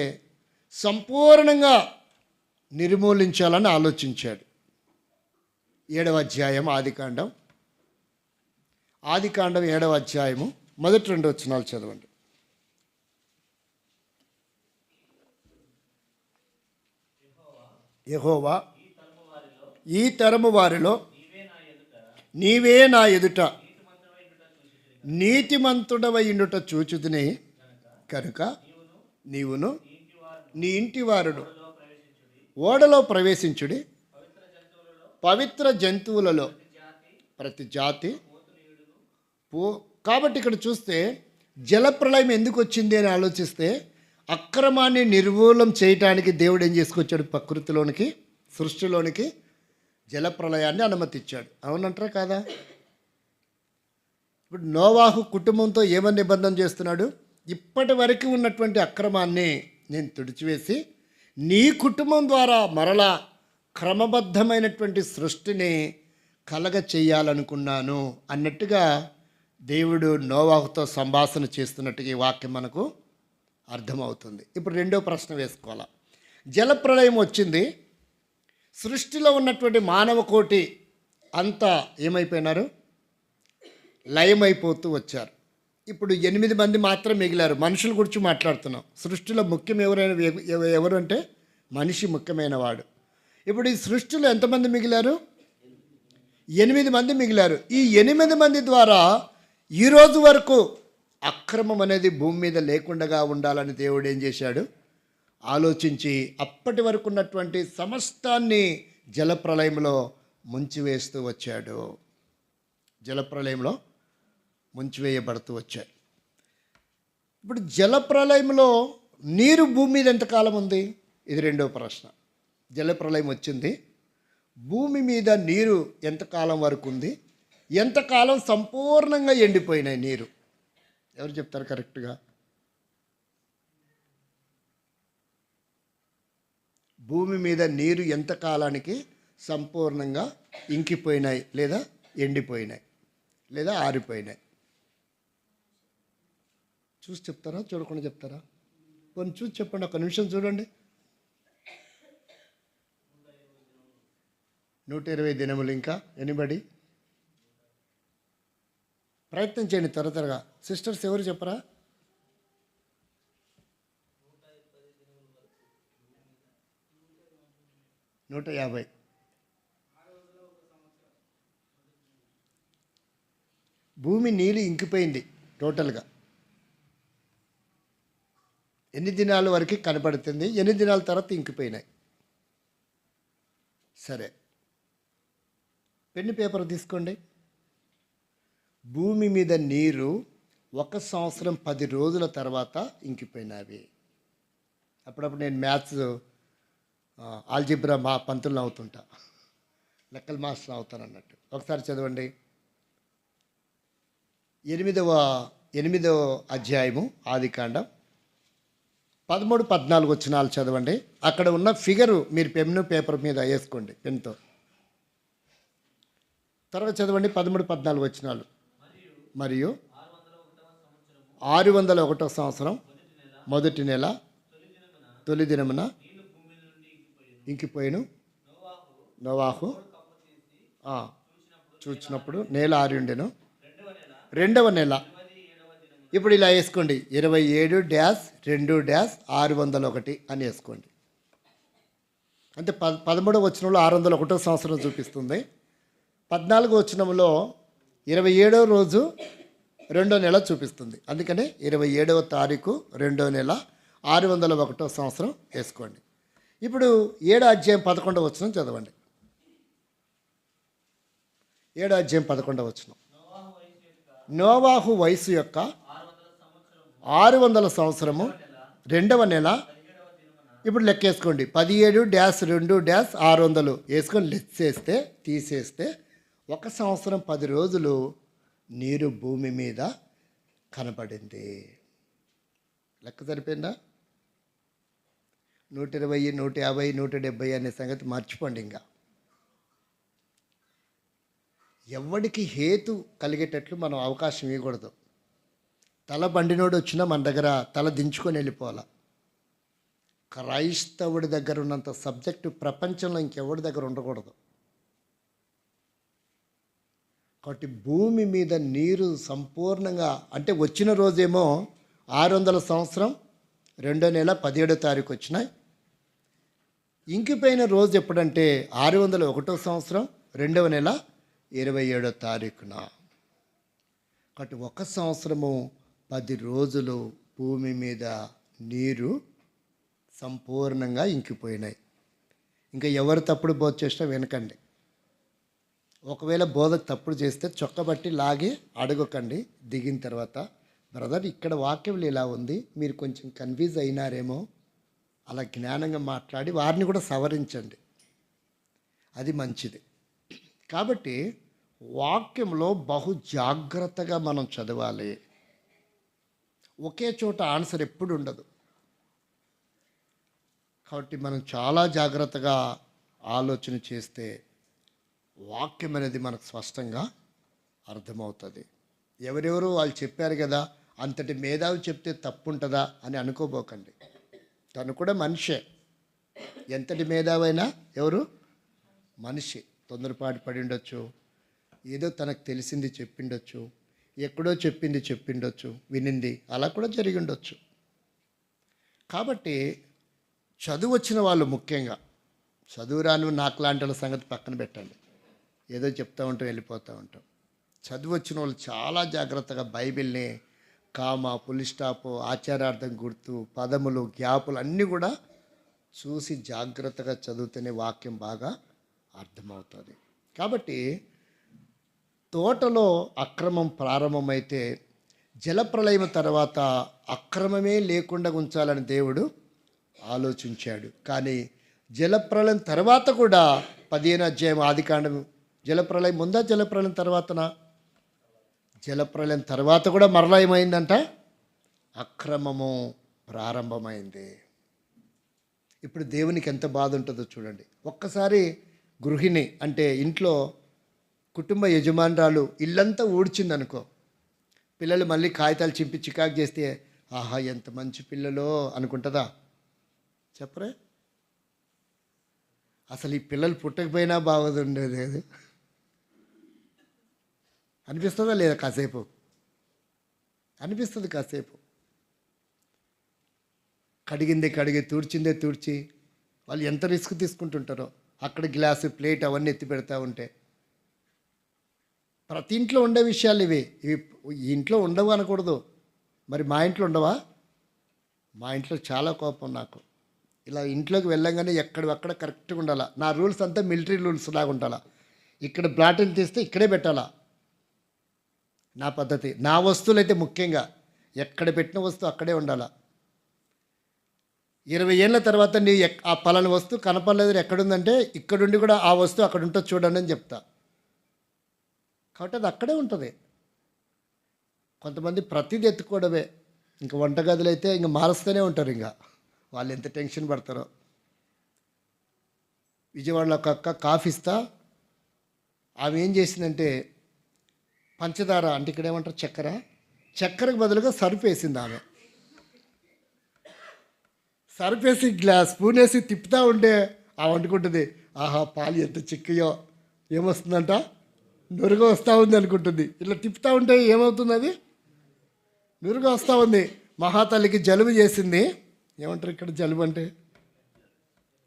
సంపూర్ణంగా నిర్మూలించాలని ఆలోచించాడు. 7వ అధ్యాయం ఆదికాండం 7వ అధ్యాయము మొదటి 2 వచనాలు చదవండి. యెహోవా ఈ తరము వారిలో నీవే నా ఎదుట నీతిమంతుడవైండుట చూచుదుని కనుక నీవును నీ ఇంటి వారును ఓడలో ప్రవేశించుడి. పవిత్ర జంతువులలో ప్రతి జాతి కాబట్టి ఇక్కడ చూస్తే జలప్రళయం ఎందుకు వచ్చింది అని ఆలోచిస్తే అక్రమాన్ని నిర్మూలం చేయటానికి దేవుడు ఏం చేసుకొచ్చాడు? ప్రకృతిలోనికి, సృష్టిలోనికి జలప్రళయాన్ని అనుమతిచ్చాడు. అవునంటారా కాదా? ఇప్పుడు నోవాహు కుటుంబంతో ఏమని నిబంధన చేస్తున్నాడు? ఇప్పటి వరకు ఉన్నటువంటి అక్రమాన్ని నేను తుడిచివేసి నీ కుటుంబం ద్వారా మరలా క్రమబద్ధమైనటువంటి సృష్టిని కలగ చేయాలనుకున్నాను అన్నట్టుగా దేవుడు నోవాహుతో సంభాషణ చేస్తున్నట్టుగా ఈ వాక్యం మనకు అర్థమవుతుంది. ఇప్పుడు రెండో ప్రశ్న వేసుకోవాలి. జలప్రళయం వచ్చింది, సృష్టిలో ఉన్నటువంటి మానవ కోటి అంతా ఏమైపోయినారు? లయమైపోతూ వచ్చారు. ఇప్పుడు 8 మంది మాత్రం మిగిలారు. మనుషుల గురించి మాట్లాడుతున్నాం. సృష్టిలో ముఖ్యం ఎవరు అంటే మనిషి ముఖ్యమైన వాడు. ఇప్పుడు ఈ సృష్టిలో ఎంతమంది మిగిలారు? 8 మంది మిగిలారు. ఈ 8 మంది ద్వారా ఈరోజు వరకు అక్రమం అనేది భూమి మీద లేకుండా ఉండాలని దేవుడు ఏం చేశాడు, ఆలోచించి అప్పటి వరకు ఉన్నటువంటి సమస్తాన్ని జలప్రలయంలో ముంచివేస్తూ వచ్చాడు. జలప్రలయంలో ముంచివేయబడుతూ వచ్చాడు. ఇప్పుడు జలప్రలయంలో నీరు భూమి మీద ఎంతకాలం ఉంది? ఇది రెండో ప్రశ్న. జలప్రలయం వచ్చింది, భూమి మీద నీరు ఎంతకాలం వరకు ఉంది? ఎంతకాలం సంపూర్ణంగా ఎండిపోయినాయి నీరు? ఎవరు చెప్తారు కరెక్ట్గా? భూమి మీద నీరు ఎంతకాలానికి సంపూర్ణంగా ఇంకిపోయినాయి, లేదా ఎండిపోయినాయి, లేదా ఆరిపోయినాయి? చూసి చెప్తారా, చూడకుండా చెప్తారా? కొన్ని చూసి చెప్పండి, ఒక నిమిషం చూడండి. 120 దినములు. ఇంకా ఎనిబడి ప్రయత్నం చేయండి త్వరగా. సిస్టర్స్ ఎవరు చెప్పరా? 150. భూమి నీళ్ళు ఇంకిపోయింది టోటల్గా. ఎన్ని దినాల వరకు కనపడుతుంది, ఎన్ని దినాల తర్వాత ఇంకిపోయినాయి? సరే, పెన్ను పేపర్ తీసుకోండి. భూమి మీద నీరు 1 సంవత్సరం 10 రోజుల తర్వాత ఇంకిపోయినవి. అప్పుడప్పుడు నేను మ్యాథ్స్ ఆల్జిబ్రా మా పంతులను అవుతుంటా, లెక్కల మాస్టర్ అవుతాను అన్నట్టు. ఒకసారి చదవండి. 8వ అధ్యాయము ఆదికాండం 13, 14 వచనాలు చదవండి. అక్కడ ఉన్న ఫిగరు మీరు పెన్ను పేపర్ మీద వేసుకోండి పెన్తో. తర్వాత చదవండి 13, 14 వచనాలు. మరియు 601వ సంవత్సరం మొదటి నెల తొలి దినమున ఇంకిపోయిను. నోవాహు చూచినప్పుడు నేల ఆరి ఉండెను. 2వ నెల. ఇప్పుడు ఇలా వేసుకోండి, 27-2-601 అని వేసుకోండి. అంటే 13వ వచనంలో 601వ సంవత్సరం చూపిస్తుంది. 14వ వచనంలో 27వ రోజు 2వ నెల చూపిస్తుంది. అందుకనే 27వ తారీఖు 2వ నెల 601వ సంవత్సరం వేసుకోండి. ఇప్పుడు 7వ అధ్యాయం 11వ వచనం చదవండి. 7వ అధ్యాయం 11వ వచనం. నోవాహు వయసు యొక్క 600 సంవత్సరము 2వ నెల. ఇప్పుడు లెక్కేసుకోండి, 17-2-600 వేసుకొని లెక్కేస్తే తీసేస్తే 1 సంవత్సరం 10 రోజులు నీరు భూమి మీద కనపడింది. లెక్క సరిపోయిందా? 120, 150, 170 అనే సంగతి మర్చిపోండి. ఇంకా ఎవడికి హేతు కలిగేటట్లు మనం అవకాశం ఇవ్వకూడదు. తల బండినోడు వచ్చినా మన దగ్గర తల దించుకొని వెళ్ళిపోవాలి. క్రైస్తవుడి దగ్గర ఉన్నంత సబ్జెక్టు ప్రపంచంలో ఇంకెవడి దగ్గర ఉండకూడదు. కాబట్టి భూమి మీద నీరు సంపూర్ణంగా, అంటే వచ్చిన రోజేమో 600 సంవత్సరం 2వ నెల 17వ తారీఖు వచ్చినాయి. ఇంకిపోయిన రోజు ఎప్పుడంటే 601వ సంవత్సరం 2వ నెల 27వ తారీఖున. కాబట్టి 1 సంవత్సరము 10 రోజులు భూమి మీద నీరు సంపూర్ణంగా ఇంకిపోయినాయి. ఇంకా ఎవరు తప్పుడు బోధ చేసినా వెనకండి. ఒకవేళ బోధ తప్పుడు చేస్తే చొక్కబట్టి లాగి అడగకండి. దిగిన తర్వాత, బ్రదర్ ఇక్కడ వాక్యం ఇలా ఉంది, మీరు కొంచెం కన్ఫ్యూజ్ అయినారేమో, అలా జ్ఞానంగా మాట్లాడి వారిని కూడా సవరించండి. అది మంచిది. కాబట్టి వాక్యంలో బహు జాగ్రత్తగా మనం చదవాలి. ఒకే చోట ఆన్సర్ ఎప్పుడు ఉండదు. కాబట్టి మనం చాలా జాగ్రత్తగా ఆలోచన చేస్తే వాక్యం అనేది మనకు స్పష్టంగా అర్థమవుతుంది. ఎవరెవరు వాళ్ళు చెప్పారు కదా, అంతటి మేధావి చెప్తే తప్పు ఉంటుందా అని అనుకోబోకండి. తను కూడా మనిషే. ఎంతటి మేధావైనా ఎవరు మనిషి. తొందరపాటు పడి ఉండొచ్చు, ఏదో తనకు తెలిసింది చెప్పిండొచ్చు, ఎక్కడో చెప్పిండొచ్చు, వినింది అలా కూడా జరిగి ఉండొచ్చు. కాబట్టి చదువు వచ్చిన వాళ్ళు ముఖ్యంగా, చదువు రాని నాకు లాంటి వాళ్ళ సంగతి పక్కన పెట్టండి. ఏదో చెప్తూ ఉంటాం, వెళ్ళిపోతూ ఉంటాం. చదువు వచ్చిన వాళ్ళు చాలా జాగ్రత్తగా బైబిల్ని కామా, పులి స్టాపు, ఆచారార్థం గుర్తు, పదములు, గ్యాపులు అన్నీ కూడా చూసి జాగ్రత్తగా చదివితేనే వాక్యం బాగా అర్థమవుతుంది. కాబట్టి తోటలో అక్రమం ప్రారంభమైతే జలప్రలయం తర్వాత అక్రమమే లేకుండా ఉంచాలని దేవుడు ఆలోచించాడు. కానీ జలప్రలయం తర్వాత కూడా 15వ అధ్యాయం ఆదికాండం, జలప్రలయం ముందా జలప్రలయం తర్వాతనా? జలప్రలయం తర్వాత కూడా మరలా ఏమైందంట? అక్రమము ప్రారంభమైంది. ఇప్పుడు దేవునికి ఎంత బాధ ఉంటుందో చూడండి. ఒక్కసారి గృహిణి అంటే ఇంట్లో కుటుంబ యజమానురాలు ఇల్లంతా ఊడ్చిందనుకో, పిల్లలు మళ్ళీ కాగితాలు చింపి చికాకు చేస్తే ఆహా ఎంత మంచి పిల్లలో అనుకుంటుందా? చెప్పరే? అసలు ఈ పిల్లలు పుట్టకపోయినా బాగుండేది అనిపిస్తుందా లేదా? కాసేపు అనిపిస్తుంది. కాసేపు కడిగిందే కడిగి, తుడిచిందే తుడిచి వాళ్ళు ఎంత రిస్క్ తీసుకుంటుంటారో. అక్కడ గ్లాసు, ప్లేట్ అవన్నీ ఎత్తి పెడతా ఉంటే ప్రతి ఇంట్లో ఉండే విషయాలు ఇవి. ఈ ఇంట్లో ఉండవు అనకూడదు. మరి మా ఇంట్లో ఉండవా? మా ఇంట్లో చాలా కోపం నాకు. ఇలా ఇంట్లోకి వెళ్ళంగానే ఎక్కడక్కడ కరెక్ట్గా ఉండాలా. నా రూల్స్ అంతా మిలిటరీ రూల్స్ లాగా ఉండాలా. ఇక్కడ బ్లాటిల్ తీస్తే ఇక్కడే పెట్టాలా, నా పద్ధతి. నా వస్తువులు అయితే ముఖ్యంగా ఎక్కడ పెట్టిన వస్తువు అక్కడే ఉండాలా. 20 ఏళ్ళ తర్వాత నీ ఆ పలాని వస్తువు కనపడలేదు ఎక్కడుందంటే ఇక్కడుండి కూడా ఆ వస్తువు అక్కడ ఉంటుంది చూడండి అని చెప్తా. కాబట్టి అది అక్కడే ఉంటుంది. కొంతమంది ప్రతిదీ ఎత్తుకోవడమే. ఇంకా వంటగదులు అయితే ఇంకా మారుస్తూనే ఉంటారు. ఇంకా వాళ్ళు ఎంత టెన్షన్ పడతారో. విజయవాడలో ఒక అక్క కాఫీ ఇస్తా, ఆమె ఏం చేసిందంటే పంచదార అంటే ఇక్కడ ఏమంటారు చక్కెరకు బదులుగా సర్ఫ్ వేసింది ఆమె. సర్ఫ్ వేసి స్పూన్ వేసి తిప్పుతూ ఉంటే ఆమె అనుకుంటుంది ఆహా పాలు ఎంత చిక్కయో, ఏమొస్తుందంట నురుగు వస్తూ ఉంది అనుకుంటుంది. ఇట్లా తిప్పుతూ ఉంటే ఏమవుతుంది? అది నురుగు వస్తూ ఉంది. మహాతల్లికి జలుబు చేసింది. ఏమంటారు ఇక్కడ జలుబు అంటే?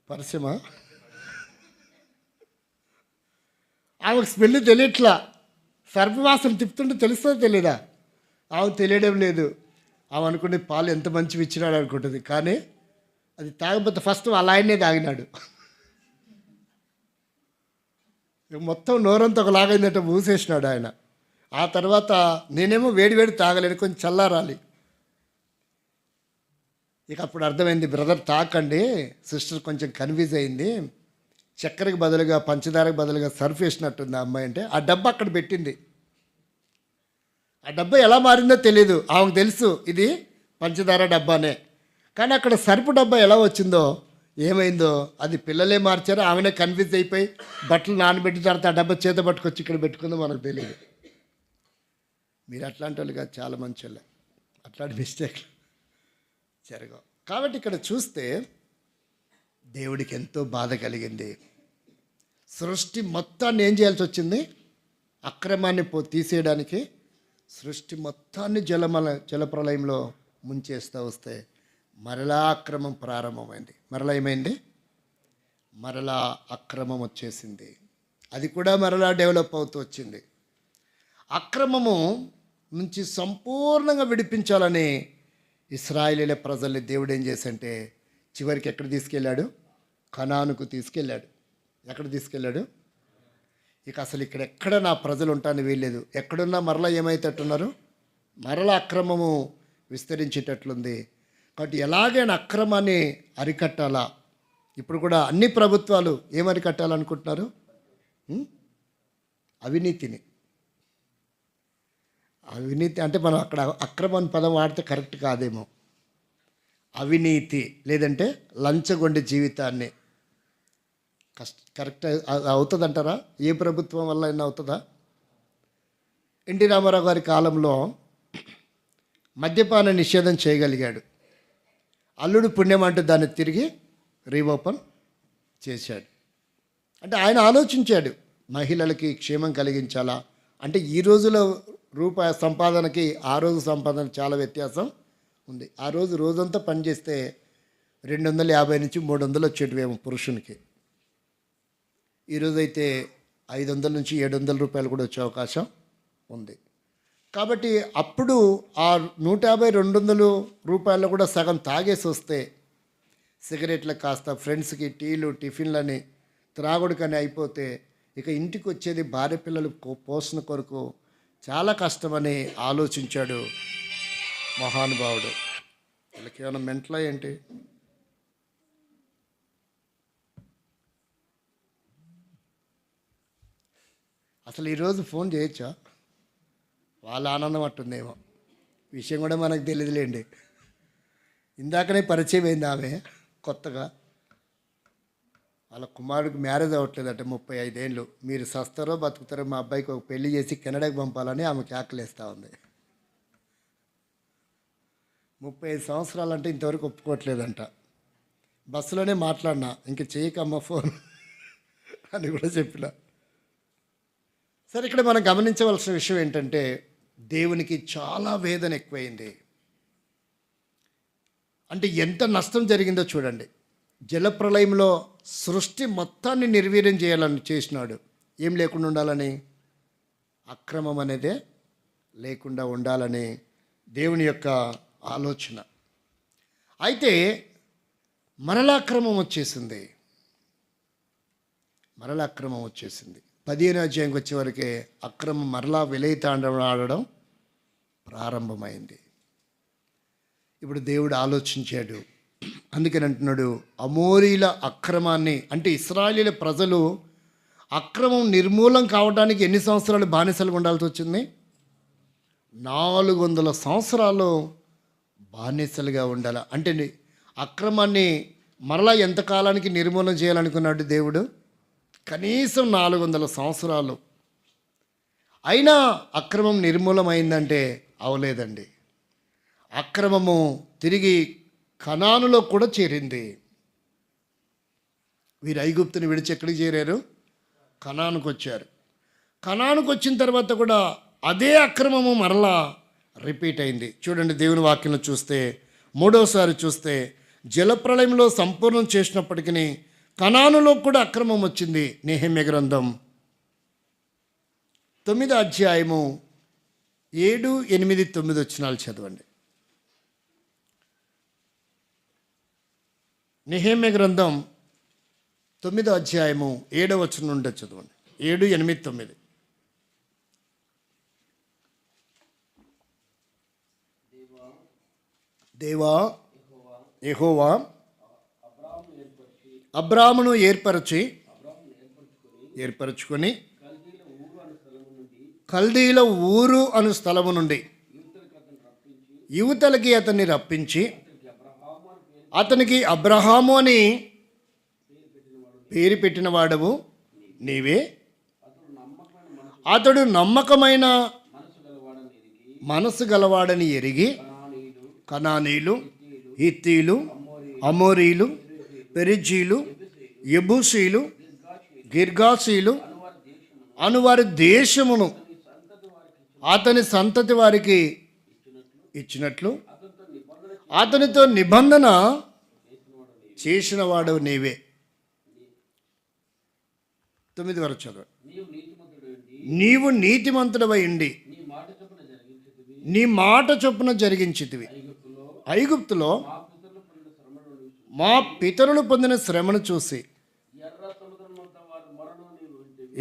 పరిశ్రమ. ఆమెకు స్మెల్ తెలియట్లా. సర్ఫ్ వాసన తిప్పుతుంటే తెలుస్తుందో తెలీదా? ఆమెకు తెలియడం లేదు. ఆమె అనుకునే పాలు ఎంత మంచివి ఇచ్చినాడు అనుకుంటుంది. కానీ అది తాగకపోతే ఫస్ట్ వాళ్ళ ఆయనే తాగినాడు. మొత్తం నోరంతా ఒకలాగైందంటే మూసేసినాడు ఆయన. ఆ తర్వాత నేనేమో వేడి తాగలేను, కొంచెం చల్లారాలి. ఇక అప్పుడు అర్థమైంది, బ్రదర్ తాకండి. సిస్టర్ కొంచెం కన్ఫ్యూజ్ అయింది. చక్కెరకు బదులుగా పంచదారకు బదులుగా సర్ఫ్ వేసినట్టుంది ఆ అమ్మాయి అంటే. ఆ డబ్బా అక్కడ పెట్టింది. ఆ డబ్బా ఎలా మారిందో తెలియదు. ఆమెకు తెలుసు ఇది పంచదార డబ్బానే. కానీ అక్కడ సర్ఫ్ డబ్బా ఎలా వచ్చిందో ఏమైందో అది పిల్లలే మార్చారో ఆమెనే కన్ఫ్యూజ్ అయిపోయి బట్టలు నానబెట్టిన తర్వాత ఆ డబ్బా చేత పట్టుకొచ్చి ఇక్కడ పెట్టుకుందో మనకు తెలియదు. మీరు అట్లాంటి వాళ్ళు కాదు, చాలా మంచి వాళ్ళే. అట్లాంటి మిస్టేక్లు జరగవు. కాబట్టి ఇక్కడ చూస్తే దేవుడికి ఎంతో బాధ కలిగింది. సృష్టి మొత్తాన్ని ఏం చేయాల్సి వచ్చింది? అక్రమాన్ని తీసేయడానికి సృష్టి మొత్తాన్ని జలప్రలయంలో ముంచేస్తూ వస్తే మరలా అక్రమం ప్రారంభమైంది. మరలా ఏమైంది? మరలా అక్రమం వచ్చేసింది. అది కూడా మరలా డెవలప్ అవుతూ వచ్చింది. అక్రమము నుంచి సంపూర్ణంగా విడిపించాలని ఇశ్రాయేలీల ప్రజల్ని దేవుడు ఏం చేశాడంటే చివరికి ఎక్కడ తీసుకెళ్ళాడు? కనానుకు తీసుకెళ్ళాడు. ఎక్కడ తీసుకెళ్ళాడు? ఇక అసలు ఇక్కడెక్కడ నా ప్రజలు ఉంటాను వీల్లేదు. ఎక్కడున్నా మరలా ఏమైతేట్టున్నారు? మరలా అక్రమము విస్తరించేటట్లుంది. కాబట్టి ఎలాగైనా అక్రమాన్ని అరికట్టాలా. ఇప్పుడు కూడా అన్ని ప్రభుత్వాలు ఏమరికట్టాలనుకుంటున్నారు? అవినీతిని. అవినీతి అంటే మనం అక్కడ అక్రమం పదం వాడితే కరెక్ట్ కాదేమో. అవినీతి లేదంటే లంచగొండి జీవితాన్ని కరెక్ట్ అవుతుందంటారా? ఏ ప్రభుత్వం వల్ల అయినా అవుతుందా? ఎన్టీ రామారావు గారి కాలంలో మద్యపాన నిషేధం చేయగలిగాడు. అల్లుడు పుణ్యం అంటూ దాన్ని తిరిగి రీఓపెన్ చేశాడు. అంటే ఆయన ఆలోచించాడు మహిళలకి క్షేమం కలిగించాలా. అంటే ఈ రోజులో రూపాయి సంపాదనకి ఆ రోజు సంపాదన చాలా వ్యత్యాసం ఉంది. ఆ రోజు రోజంతా పనిచేస్తే 250 నుంచి 300 వచ్చేటివేమో పురుషునికి. ఈరోజైతే 500 నుంచి 700 రూపాయలు కూడా వచ్చే అవకాశం ఉంది. కాబట్టి అప్పుడు ఆ 150, 200 రూపాయలు కూడా సగం తాగేసి వస్తే సిగరెట్లకు కాస్త ఫ్రెండ్స్కి టీలు టిఫిన్లని త్రాగుడుకని అయిపోతే ఇక ఇంటికి వచ్చేది భార్య పిల్లలు పోషణ కొరకు చాలా కష్టమని ఆలోచించాడు మహానుభావుడు. వీళ్ళకి ఏమైనా మెంటలా ఏంటి? అసలు ఈరోజు ఫోన్ చేయొచ్చా? వాళ్ళ ఆనందం అట్టుందేమో, విషయం కూడా మనకు తెలియదులేండి. ఇందాకనే పరిచయం అయింది ఆమె కొత్తగా. వాళ్ళ కుమారుడికి మ్యారేజ్ అవ్వట్లేదట, 35 ఏళ్ళు. మీరు సస్తారో బతుకుతారో మా అబ్బాయికి ఒక పెళ్లి చేసి కెనడాకి పంపాలని ఆమె కేకలేస్తూ ఉంది. 35 సంవత్సరాలు అంటే ఇంతవరకు ఒప్పుకోవట్లేదంట. బస్సులోనే మాట్లాడినా, ఇంక చేయకమ్మ ఫోన్ అని కూడా చెప్పిన. సరే, ఇక్కడ మనం గమనించవలసిన విషయం ఏంటంటే దేవునికి చాలా వేదన ఎక్కువైంది. అంటే ఎంత నష్టం జరిగిందో చూడండి. జలప్రలయంలో సృష్టి మొత్తాన్ని నిర్వీర్యం చేయాలని చేసినాడు. ఏం లేకుండా ఉండాలని? అక్రమం అనేదే లేకుండా ఉండాలని దేవుని యొక్క ఆలోచన. అయితే మరలా అక్రమం వచ్చేసింది. 15వ అధ్యాయంకి వచ్చే వరకే అక్రమం మరలా విలయతాండవం ఆడడం ప్రారంభమైంది. ఇప్పుడు దేవుడు ఆలోచించాడు. అందుకని అంటున్నాడు, అమోరీల అక్రమాన్ని, అంటే ఇశ్రాయేలీల ప్రజలు అక్రమం నిర్మూలం కావడానికి ఎన్ని సంవత్సరాలు బానిసలుగా ఉండాల్సి వచ్చింది? 400 సంవత్సరాలు బానిసలుగా ఉండాలి. అంటే అక్రమాన్ని మరలా ఎంతకాలానికి నిర్మూలన చేయాలనుకున్నాడు దేవుడు? కనీసం 400 సంవత్సరాలు. అయినా అక్రమం నిర్మూలమైందంటే అవలేదండి. అక్రమము తిరిగి కనానులో కూడా చేరింది. వీరు ఐగుప్తుని విడిచి ఎక్కడికి చేరారు? కనానుకు వచ్చారు. కనానుకు వచ్చిన తర్వాత కూడా అదే అక్రమము మరలా రిపీట్ అయింది. చూడండి, దేవుని వాక్యంలో చూస్తే 3వసారి చూస్తే జలప్రలయంలో సంపూర్ణం చేసినప్పటికీ కనానులో కూడా అక్రమం వచ్చింది. నెహెమ్యా గ్రంథం 9వ అధ్యాయము 7, 8, 9 వచనాలు చదవండి. నెహెమ్యా గ్రంథం 9వ అధ్యాయము 7వ వచనం నుండి చదవండి. 7, 8, 9. దేవా యెహోవా అబ్రామును ఏర్పరచుకొని కల్దీల ఊరు అను స్థలము నుండి యువతలకి అతన్ని రప్పించి అతనికి అబ్రహాము అని పేరు పెట్టిన వాడవు నీవే. అతడు నమ్మకమైన మనసు గలవాడని ఎరిగి కనానీలు, హిత్తీలు, అమోరీలు, పెరిజీలు, యెబూసీలు, గిర్గాసీలు అనువారి దేశమును అతని సంతతి వారికి ఇచ్చినట్లు అతనితో నిబంధన చేసిన వాడు నీవే. 9 వరకు చదువు. నీవు నీతిమంతుడవై ఉండి నీ మాట చొప్పున జరిగించితివి. ఐగుప్తులో మా పితరులు పొందిన శ్రమను చూసి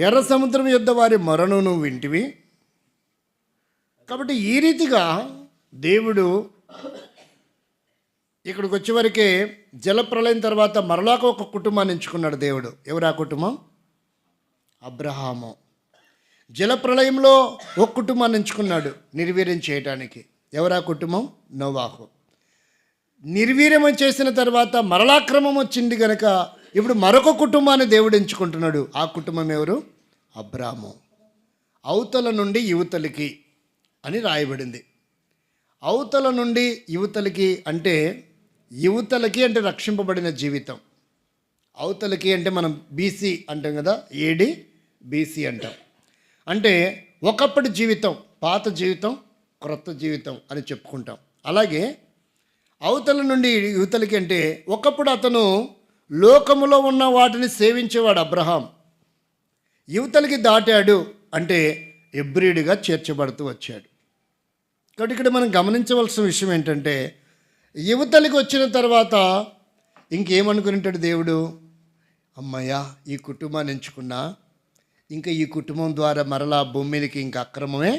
ఎర్ర సముద్రం యొద్ద వారి మొరను వింటివి. కాబట్టి ఈ రీతిగా దేవుడు ఇక్కడికి వచ్చేవరకే జలప్రలయం తర్వాత మరలాక ఒక కుటుంబాన్ని ఎంచుకున్నాడు దేవుడు. ఎవరు ఆ కుటుంబం? అబ్రహాము. జలప్రలయంలో ఒక కుటుంబాన్ని ఎంచుకున్నాడు నిర్వీర్యం చేయడానికి. ఎవరు ఆ కుటుంబం? నోవాహు. నిర్వీర్యం చేసిన తర్వాత మరలాక్రమం వచ్చింది కనుక ఇప్పుడు మరొక కుటుంబాన్ని దేవుడు ఎంచుకుంటున్నాడు. ఆ కుటుంబం ఎవరు? అబ్రాము. అవతల నుండి యువతలకి అని రాయబడింది. అవతల నుండి యువతలకి అంటే యువతలకి అంటే రక్షింపబడిన జీవితం. అవతలకి అంటే మనం బీసీ అంటాం కదా, ఏడి బీసీ అంటాం. అంటే ఒకప్పటి జీవితం, పాత జీవితం, క్రొత్త జీవితం అని చెప్పుకుంటాం. అలాగే అవతల నుండి యువతలకి అంటే ఒకప్పుడు అతను లోకములో ఉన్న వాటిని సేవించేవాడు అబ్రహాం. యువతలకి దాటాడు అంటే హెబ్రీయుడిగా చేర్చబడుతూ వచ్చాడు. కాబట్టి ఇక్కడ మనం గమనించవలసిన విషయం ఏంటంటే, యువతలకి వచ్చిన తర్వాత ఇంకేమనుకుని ఉంటాడు దేవుడు, అమ్మయ్య ఈ కుటుంబాన్ని ఎంచుకున్నా, ఇంకా ఈ కుటుంబం ద్వారా మరలా భూమి మీదకి ఇంకా అక్రమమే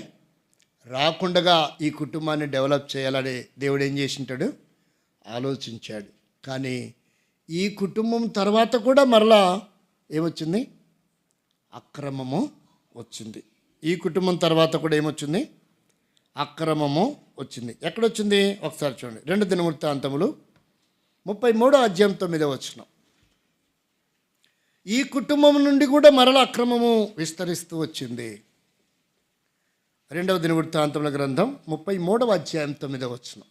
రాకుండా ఈ కుటుంబాన్ని డెవలప్ చేయాలని దేవుడు ఏం చేసింటాడు, ఆలోచించాడు. కానీ ఈ కుటుంబం తర్వాత కూడా మరలా ఏమొచ్చింది, అక్రమము వచ్చింది. ఈ కుటుంబం తర్వాత కూడా ఏమొచ్చింది, అక్రమము వచ్చింది. ఎక్కడొచ్చింది ఒకసారి చూడండి. 2 దినవృత్తాంతములు 33:9. ఈ కుటుంబం నుండి కూడా మరల అక్రమము విస్తరిస్తూ వచ్చింది. 2వ దినవృత్తాంతముల గ్రంథం 33:9.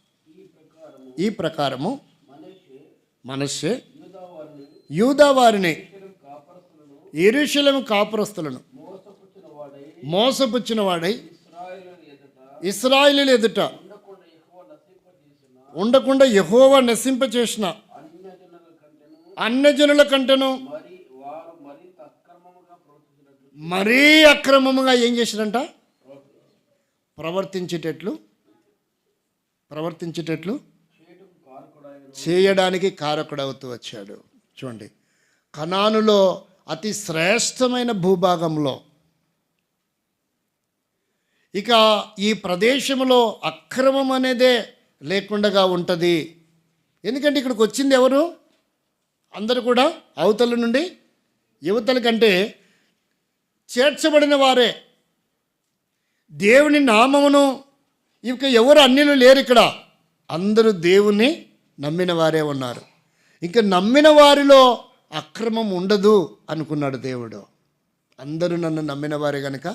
ఈ ప్రకారము మనష్షే యూదా వారిని యెరూషలేము కాపురస్తులను మోసపుచ్చిన వాడై ఇశ్రాయేలీయుల ఎదుట ఉండకుండా యెహోవా నశింపచేసిన అన్యజనుల కంటెను మరీ అక్రమముగా ఏం చేశారంట, ప్రవర్తించేటట్లు చేయడానికి కారకుడవుతూ వచ్చాడు. చూడండి, కనానులో అతి శ్రేష్టమైన భూభాగంలో ఇక ఈ ప్రదేశంలో అక్రమం అనేదే లేకుండా ఉంటుంది. ఎందుకంటే ఇక్కడికి వచ్చింది ఎవరు, అందరూ కూడా అవతల నుండి యువతల కంటే చేర్చబడిన వారే. దేవుని నామమును ఇక ఎవరు అన్యులు లేరు ఇక్కడ, అందరూ దేవుణ్ణి నమ్మిన వారే ఉన్నారు. ఇంకా నమ్మిన వారిలో అక్రమం ఉండదు అనుకున్నాడు దేవుడు. అందరూ నన్ను నమ్మిన వారే కనుక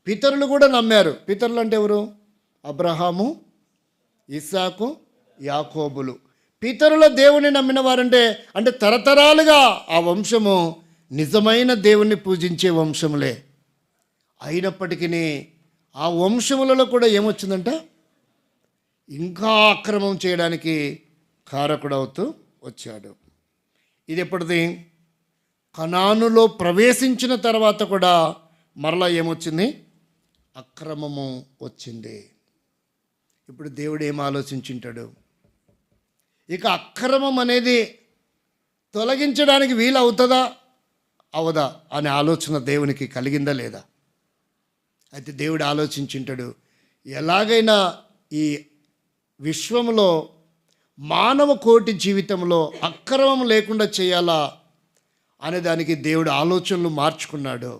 పితరులు కూడా నమ్మారు. పితరులు అంటే ఎవరు, అబ్రహాము, ఇస్సాకు, యాకోబులు. పితరుల దేవుని నమ్మిన వారంటే అంటే తరతరాలుగా ఆ వంశము నిజమైన దేవుణ్ణి పూజించే వంశములే. అయినప్పటికీ ఆ వంశములలో కూడా ఏమొచ్చిందంట, ఇంకా అక్రమం చేయడానికి కారకుడవుతూ వచ్చాడు. ఇది ఎప్పటిది, కనానులో ప్రవేశించిన తర్వాత కూడా మరలా ఏమొచ్చింది, అక్రమము వచ్చింది. ఇప్పుడు దేవుడు ఏం ఆలోచించుంటాడు, ఇక అక్రమం అనేది తొలగించడానికి వీలు అవుతుందా అవదా అనే ఆలోచన దేవునికి కలిగిందా లేదా? అయితే దేవుడు ఆలోచించుంటాడు, ఎలాగైనా ఈ విశ్వంలో మానవ కోటి జీవితంలో అక్రమం లేకుండా చేయాలా అనే దానికి దేవుడు ఆలోచనలు మార్చుకున్నాడు.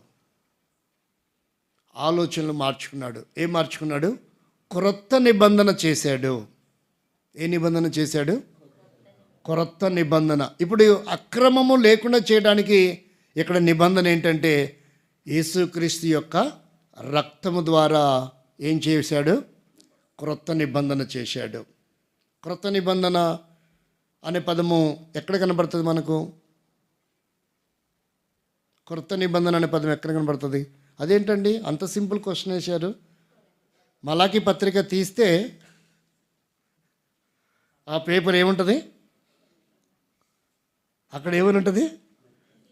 ఏం మార్చుకున్నాడు, క్రొత్త నిబంధన చేశాడు. ఏ నిబంధన చేశాడు, క్రొత్త నిబంధన. ఇప్పుడు అక్రమము లేకుండా చేయడానికి ఇక్కడ నిబంధన ఏంటంటే, యేసుక్రీస్తు యొక్క రక్తము ద్వారా ఏం చేశాడు, క్రొత్త నిబంధన చేశాడు. క్రొత్త నిబంధన అనే పదము ఎక్కడ కనబడుతుంది మనకు? క్రొత్త నిబంధన అనే పదం ఎక్కడ కనబడుతుంది? అదేంటండి అంత సింపుల్ క్వశ్చన్ వేశారు. మలాకి పత్రిక తీస్తే ఆ పేపర్ ఏముంటుంది, అక్కడ ఏమని ఉంటుంది,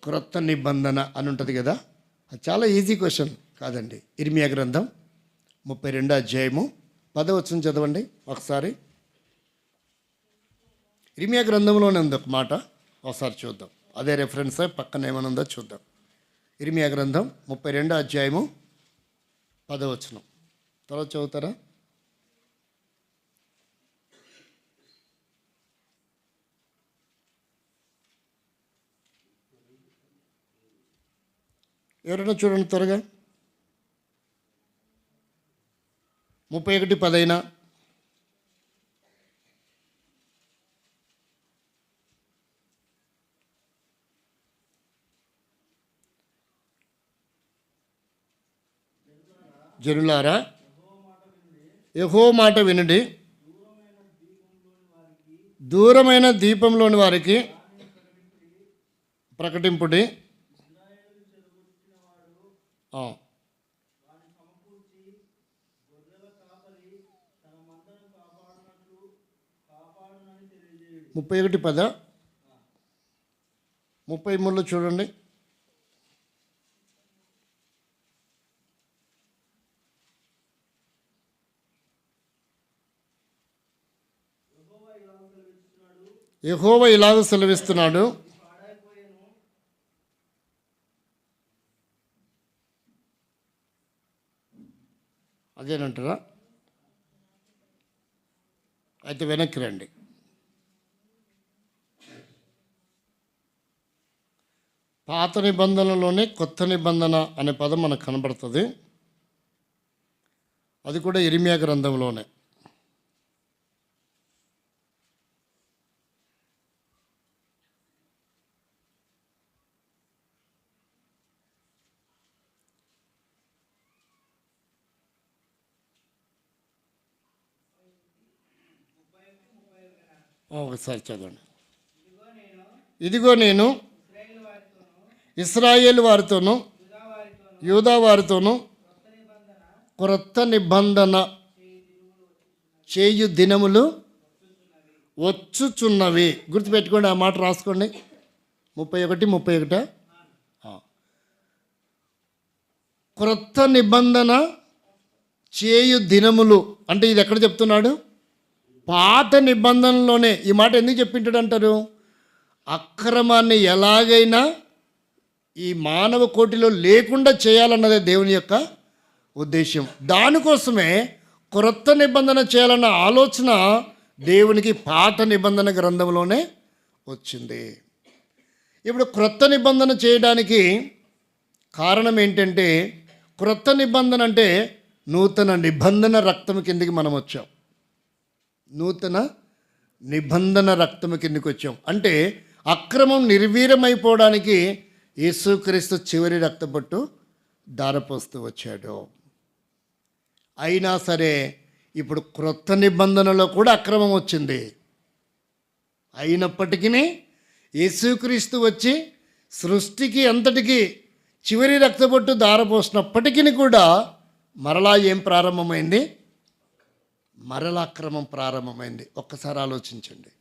క్రొత్త నిబంధన అని ఉంటుంది కదా. అది చాలా ఈజీ క్వశ్చన్ కాదండి. ఇర్మియా గ్రంథం 32:10 చదవండి ఒకసారి. ఇర్మియా గ్రంథంలోనే ఉంది ఒక మాట, ఒకసారి చూద్దాం. అదే రెఫరెన్స్ పక్కన ఏమైనా ఉందో చూద్దాం. ఇర్మియా గ్రంథం 32:10 తర్వాత చదువుతారా? ఎవరైనా చూడండి త్వరగా. 31:10 జనులారా యెహోవా మాట వినండి, దూరమైన దీపంలోని వారికి ప్రకటింపుడి. ఆ, 31:10 33 చూడండి. యెహోవా ఇలాగ సెలవిస్తున్నాడు, అదేనంటారా? అయితే వెనక్కి రండి. పాత నిబంధనలోనే కొత్త నిబంధన అనే పదం మనకు కనబడుతుంది. అది కూడా ఇర్మియా గ్రంథంలోనే. ఒకసారి చదవండి. ఇదిగో నేను ఇశ్రాయేలు వారితోనూ యూదా వారితోనూ క్రొత్త నిబంధన చేయు దినములు వచ్చుచున్నవి. గుర్తుపెట్టుకోండి, ఆ మాట రాసుకోండి. 31 క్రొత్త నిబంధన చేయు దినములు అంటే ఇది ఎక్కడ చెప్తున్నాడు? పాత నిబంధనలోనే. ఈ మాట ఎందుకు చెప్పింటాడు అంటారు? అక్రమాన్ని ఎలాగైనా ఈ మానవ కోటిలో లేకుండా చేయాలన్నదే దేవుని యొక్క ఉద్దేశం. దానికోసమే క్రొత్త నిబంధన చేయాలన్న ఆలోచన దేవునికి పాత నిబంధన గ్రంథంలోనే వచ్చింది. ఇప్పుడు క్రొత్త నిబంధన చేయడానికి కారణం ఏంటంటే, క్రొత్త నిబంధన అంటే నూతన నిబంధన రక్తం కిందకి మనం వచ్చాం. నూతన నిబంధన రక్తము కిందకి వచ్చాం అంటే అక్రమం నిర్వీర్యమైపోవడానికి యేసుక్రీస్తు చివరి రక్తపట్టు దారపోస్తూ వచ్చాడు. అయినా సరే ఇప్పుడు క్రొత్త నిబంధనలో కూడా అక్రమం వచ్చింది. అయినప్పటికీ యేసుక్రీస్తు వచ్చి సృష్టికి అంతటికి చివరి రక్తపట్టు దారపోసినప్పటికీ కూడా మరలా ఏం ప్రారంభమైంది? మరలా అక్రమం ప్రారంభమైంది. ఒక్కసారి ఆలోచించండి.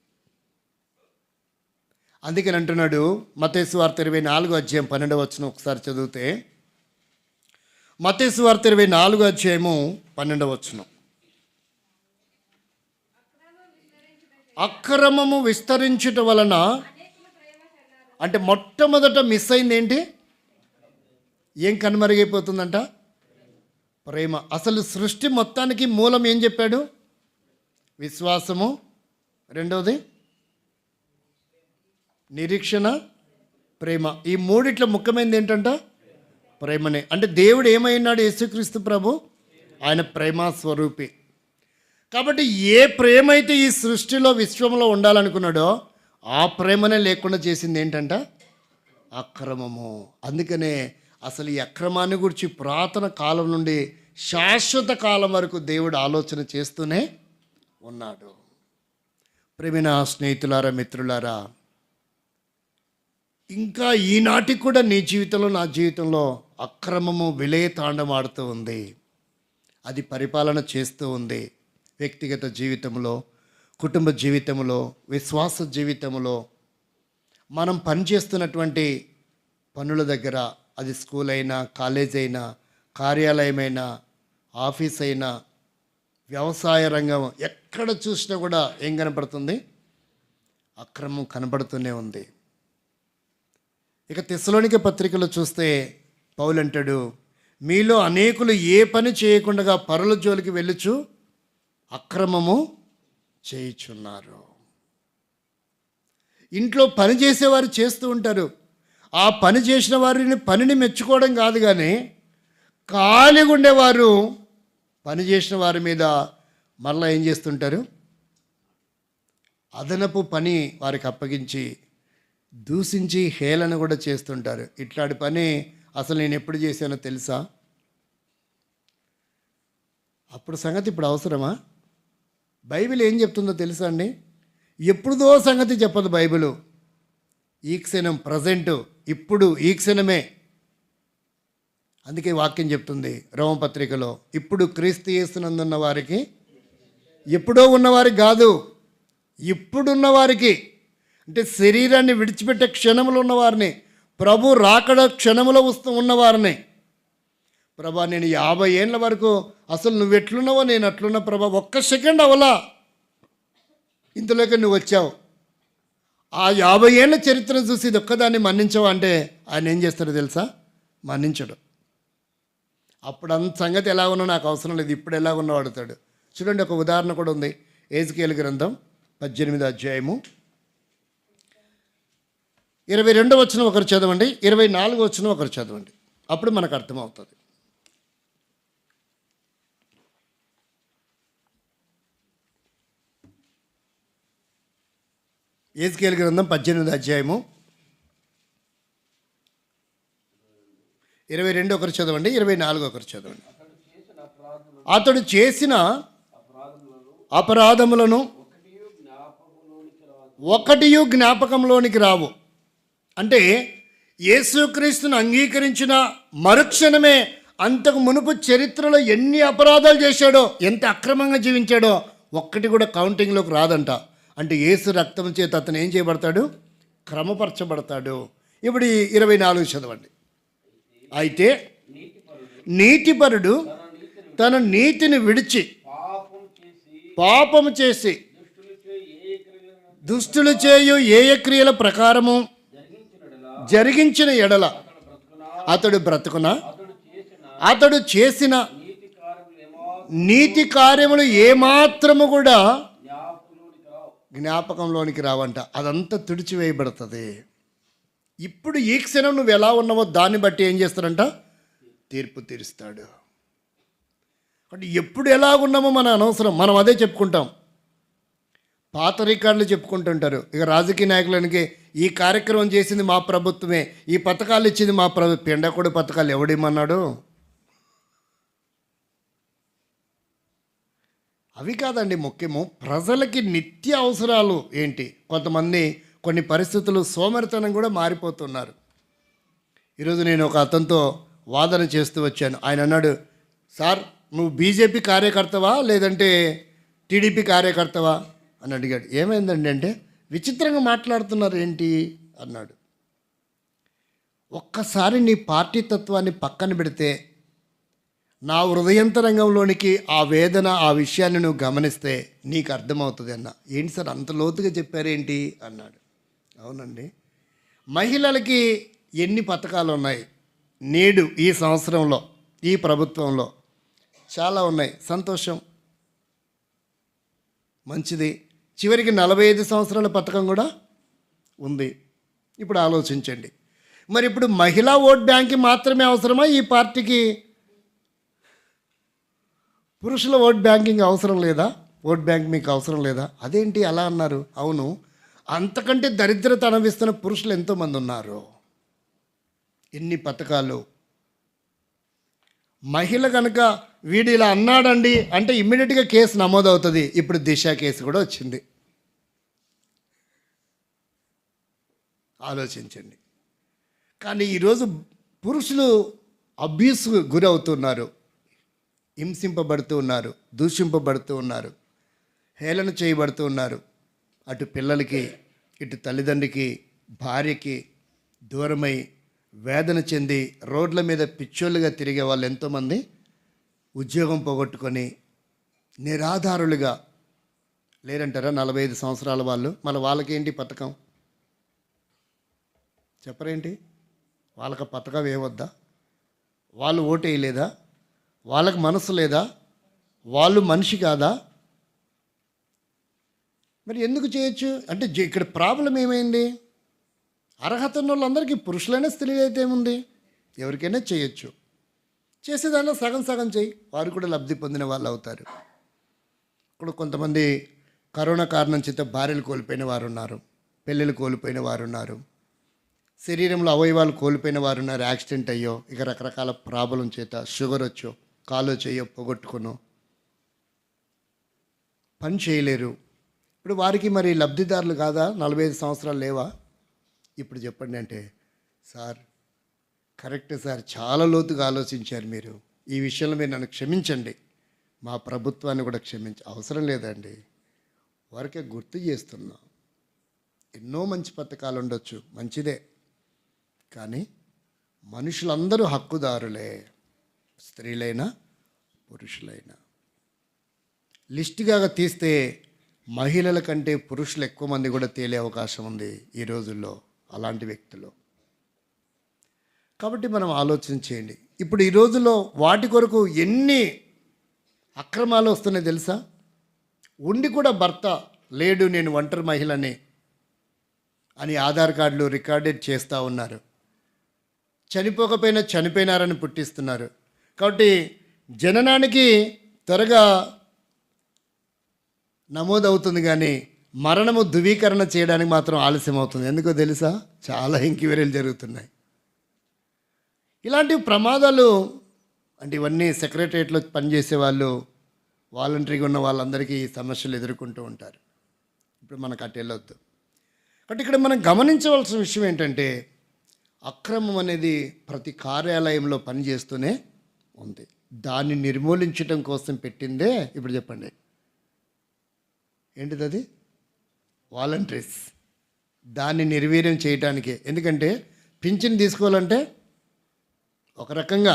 అందుకని అంటున్నాడు మత్తయి సువార్త 24:12 ఒకసారి చదివితే, మత్తయి సువార్త 24:12 అక్రమము విస్తరించుట వలన అంటే మొట్టమొదట మిస్ అయింది ఏంటి? ఏం కనుమరుగైపోతుందంట? ప్రేమ. అసలు సృష్టి మొత్తానికి మూలం ఏం చెప్పాడు? విశ్వాసము, రెండవది నిరీక్షణ, ప్రేమ. ఈ మూడిట్ల ముఖ్యమైనది ఏంటంట? ప్రేమనే. అంటే దేవుడు ఏమైనాడు? యేసుక్రీస్తు ప్రభు ఆయన ప్రేమ స్వరూపి. కాబట్టి ఏ ప్రేమ అయితే ఈ సృష్టిలో విశ్వంలో ఉండాలనుకున్నాడో ఆ ప్రేమనే లేకుండా చేసింది ఏంటంట? అక్రమము. అందుకనే అసలు ఈ అక్రమాన్ని గురించి పురాతన కాలం నుండి శాశ్వత కాలం వరకు దేవుడు ఆలోచన చేస్తూనే ఉన్నాడు. ప్రేమైన స్నేహితులారా, మిత్రులారా, ఇంకా ఈనాటికి కూడా నీ జీవితంలో నా జీవితంలో అక్రమము విలయతాండమాడుతూ ఉంది. అది పరిపాలన చేస్తూ ఉంది. వ్యక్తిగత జీవితంలో, కుటుంబ జీవితంలో, విశ్వాస జీవితంలో, మనం పనిచేస్తున్నటువంటి పనుల దగ్గర, అది స్కూల్ అయినా, కాలేజ్ అయినా, కార్యాలయమైనా, ఆఫీస్ అయినా, వ్యవసాయ రంగం, ఎక్కడ చూసినా కూడా ఏం కనపడుతుంది? అక్రమం కనబడుతూనే ఉంది. ఇక తెస్సలోనికే పత్రికలో చూస్తే పౌలు అంటాడు, మీలో అనేకులు ఏ పని చేయకుండా పరుల జోలికి వెళ్ళుచు అక్రమము చేయుచున్నారు. ఇంట్లో పని చేసేవారు చేస్తూ ఉంటారు. ఆ పని చేసిన పనిని మెచ్చుకోవడం కాదు, కానీ ఖాళీగా ఉండేవారు పని చేసిన వారి మీద మరలా ఏం చేస్తుంటారు? అదనపు పని వారికి అప్పగించి దూషించి హేళన కూడా చేస్తుంటారు. ఇట్లాంటి పని అసలు నేను ఎప్పుడు చేశానో తెలుసా? అప్పుడు సంగతి ఇప్పుడు అవసరమా? బైబిల్ ఏం చెప్తుందో తెలుసా అండి? ఎప్పుడుదో సంగతి చెప్పదు బైబిలు. ఈ క్షణం, ప్రజెంటు, ఇప్పుడు, ఈ క్షణమే. అందుకే వాక్యం చెప్తుంది రోమపత్రికలో, ఇప్పుడు క్రీస్తు యేసునందున్న వారికి, ఎప్పుడో ఉన్నవారికి కాదు, ఇప్పుడున్న వారికి. అంటే శరీరాన్ని విడిచిపెట్టే క్షణములు ఉన్నవారిని, ప్రభు రాకడ క్షణములో ఉన్నవారిని. ప్రభా, నేను 50 ఏళ్ళ వరకు అసలు నువ్వు ఎట్లున్నావో నేను అట్లున్నా ప్రభా, ఒక్క సెకండ్ అవలా ఇంతలోకి నువ్వు వచ్చావు. ఆ 50 ఏళ్ళ చరిత్రను చూసి ఇది ఒక్కదాన్ని మన్నించవా అంటే ఆయన ఏం చేస్తాడో తెలుసా? మన్నించడు. అప్పుడు అంత సంగతి ఎలా ఉన్నా నాకు అవసరం లేదు, ఇప్పుడు ఎలా ఉన్నా అడుగుతాడు. చూడండి, ఒక ఉదాహరణ కూడా ఉంది. ఎహెజ్కేలు గ్రంథం 18వ అధ్యాయము 22వ వచనం ఒకరు చదవండి, 24వ వచనం ఒకరు చదవండి, అప్పుడు మనకు అర్థమవుతుంది. ఎహెజ్కేలు గ్రంథం 18వ అధ్యాయము 22 ఒకరు చదవండి, 24 ఒకరు చదవండి. అతడు చేసిన అపరాధములను ఒకటియు జ్ఞాపకంలోనికి రావు. అంటే యేసుక్రీస్తును అంగీకరించిన మరుక్షణమే అంతకు మునుపు చరిత్రలో ఎన్ని అపరాధాలు చేశాడో, ఎంత అక్రమంగా జీవించాడో ఒక్కటి కూడా కౌంటింగ్లోకి రాదంట. అంటే యేసు రక్తం చేత అతను ఏం చేయబడతాడు? క్రమపరచబడతాడు. ఇప్పుడు 24 చదవండి. అయితే నీతిపరుడు తన నీతిని విడిచి పాపము చేసి దుష్టులు చేయు ఏ క్రియల ప్రకారము జరిగించిన ఎడల అతడు బ్రతుకునా? అతడు చేసిన నీతి కార్యములు ఏమాత్రము కూడా జ్ఞాపకంలోనికి రావంట. అదంతా తుడిచివేయబడుతుంది. ఇప్పుడు ఈ క్షణం నువ్వు ఎలా ఉన్నావో దాన్ని బట్టి ఏం చేస్తాడంట? తీర్పు తీరుస్తాడు. అంటే ఎప్పుడు ఎలా ఉన్నామో మన అనవసరం, మనం అదే చెప్పుకుంటాం. పాత రికార్డులు చెప్పుకుంటుంటారు. ఇక రాజకీయ నాయకులకి ఈ కార్యక్రమం చేసింది మా ప్రభుత్వమే, ఈ పథకాలు ఇచ్చింది మా ప్రభుత్వం. పెండకొడు పథకాలు ఎవడేమన్నాడు? అవి కాదండి ముఖ్యము. ప్రజలకి నిత్య అవసరాలు ఏంటి? కొంతమంది కొన్ని పరిస్థితులు సోమరితనం కూడా మారిపోతున్నారు. ఈరోజు నేను ఒక అతనితో వాదన చేస్తూ వచ్చాను. ఆయన అన్నాడు, సార్ నువ్వు బీజేపీ కార్యకర్తవా లేదంటే టీడీపీ కార్యకర్తవా అని అడిగాడు. ఏమైందండి అంటే, విచిత్రంగా మాట్లాడుతున్నారు ఏంటి అన్నాడు. ఒక్కసారి నీ పార్టీ తత్వాన్ని పక్కన పెడితే నా హృదయంతరంగంలోనికి ఆ వేదన, ఆ విషయాన్ని నువ్వు గమనిస్తే నీకు అర్థమవుతుంది అన్న. ఏంటి సార్ అంత లోతుగా చెప్పారేంటి అన్నాడు. అవునండి, మహిళలకి ఎన్ని పథకాలు ఉన్నాయి నేడు ఈ సంవత్సరంలో, ఈ ప్రభుత్వంలో చాలా ఉన్నాయి. సంతోషం, మంచిది. చివరికి 45 సంవత్సరాల పథకం కూడా ఉంది. ఇప్పుడు ఆలోచించండి, మరి ఇప్పుడు మహిళా ఓట్ బ్యాంక్ మాత్రమే అవసరమా ఈ పార్టీకి? పురుషుల ఓట్ బ్యాంకింగ్ అవసరం లేదా? ఓట్ బ్యాంక్ మీకు అవసరం లేదా? అదేంటి అలా అన్నారు? అవును, అంతకంటే దరిద్రత అనుభవిస్తున్న పురుషులు ఎంతోమంది ఉన్నారు. ఎన్ని పథకాలు. మహిళ కనుక వీడు ఇలా అన్నాడండి అంటే ఇమ్మీడియట్గా కేసు నమోదవుతుంది. ఇప్పుడు దిశ కేసు కూడా వచ్చింది. ఆలోచించండి. కానీ ఈరోజు పురుషులు అబ్యూస్కు గురవుతున్నారు, హింసింపబడుతూ ఉన్నారు, దూషింపబడుతూ ఉన్నారు, హేళన చేయబడుతూ ఉన్నారు. అటు పిల్లలకి, ఇటు తల్లిదండ్రికి, భార్యకి దూరమై వేదన చెంది రోడ్ల మీద పిచ్చోళ్ళుగా తిరిగే వాళ్ళు ఎంతోమంది ఉద్యోగం పోగొట్టుకొని నిరాధారులుగా లేరంటారా 45 సంవత్సరాల వాళ్ళు. మళ్ళీ వాళ్ళకేంటి పథకం? చెప్పరేంటి? వాళ్ళకి పథకం ఏమొద్దా? వాళ్ళు ఓటు వేయలేదా? వాళ్ళకి మనసు లేదా? వాళ్ళు మనిషి కాదా? మరి ఎందుకు చేయొచ్చు అంటే ఇక్కడ ప్రాబ్లం ఏమైంది? అర్హత ఉన్న వాళ్ళందరికీ, పురుషులైనా స్త్రీలు అయితే ఏముంది, ఎవరికైనా చేయొచ్చు. చేసేదాన్ని సగం సగం చేయి, వారు కూడా లబ్ధి పొందిన వాళ్ళు అవుతారు. ఇప్పుడు కొంతమంది కరోనా కారణం చేత భార్యలు కోల్పోయిన వారు ఉన్నారు, పెళ్ళిళ్ళు కోల్పోయిన వారు ఉన్నారు, శరీరంలో అవయవాలు కోల్పోయిన వారు ఉన్నారు. యాక్సిడెంట్ అయ్యో, ఇక రకరకాల ప్రాబ్లం చేత, షుగర్ వచ్చో, కాలో చేయో పోగొట్టుకునో పని చేయలేరు. ఇప్పుడు వారికి మరి లబ్ధిదారులు కాదా? 45 సంవత్సరాలు లేవా? ఇప్పుడు చెప్పండి అంటే, సార్ కరెక్ట్ సార్, చాలా లోతుగా ఆలోచించారు మీరు, ఈ విషయంలో మీరు నన్ను క్షమించండి, మా ప్రభుత్వాన్ని కూడా అవసరం లేదండి, వారికే గుర్తు చేస్తున్నా. ఎన్నో మంచి పథకాలు ఉండొచ్చు, మంచిదే, కానీ మనుషులందరూ హక్కుదారులే, స్త్రీలైనా పురుషులైనా. లిస్టుగా తీస్తే మహిళల కంటే పురుషులు ఎక్కువ మంది కూడా తేలే అవకాశం ఉంది ఈ రోజుల్లో అలాంటి వ్యక్తులు. కాబట్టి మనం ఆలోచన చేయండి. ఇప్పుడు ఈ రోజుల్లో వాటి కొరకు ఎన్ని అక్రమాలు వస్తున్నాయి తెలుసా? ఉండి కూడా భర్త లేడు, నేను ఒంటరి మహిళని అని ఆధార్ కార్డులు రికార్డెడ్ చేస్తూ ఉన్నారు. చనిపోకపోయినా చనిపోయినారని పుట్టిస్తున్నారు. కాబట్టి జననానికి త్వరగా నమోదవుతుంది, కానీ మరణము ధృవీకరణ చేయడానికి మాత్రం ఆలస్యం అవుతుంది. ఎందుకో తెలుసా? చాలా ఎంక్వైరీలు జరుగుతున్నాయి. ఇలాంటి ప్రమాదాలు అంటే ఇవన్నీ సెక్రటరియట్లో పనిచేసే వాళ్ళు, వాలంటరీగా ఉన్న వాళ్ళందరికీ ఈ సమస్యలు ఎదుర్కొంటూ ఉంటారు. ఇప్పుడు మనకు అటు వెళ్ళొద్దు. కాబట్టి ఇక్కడ మనం గమనించవలసిన విషయం ఏంటంటే, అక్రమం అనేది ప్రతి కార్యాలయంలో పనిచేస్తూనే ఉంది. దాన్ని నిర్మూలించడం కోసం పెట్టిందే ఇప్పుడు చెప్పండి ఏంటిది? అది వాలంటీర్స్. దాన్ని నిర్వీర్యం చేయటానికే. ఎందుకంటే పింఛన్ తీసుకోవాలంటే ఒక రకంగా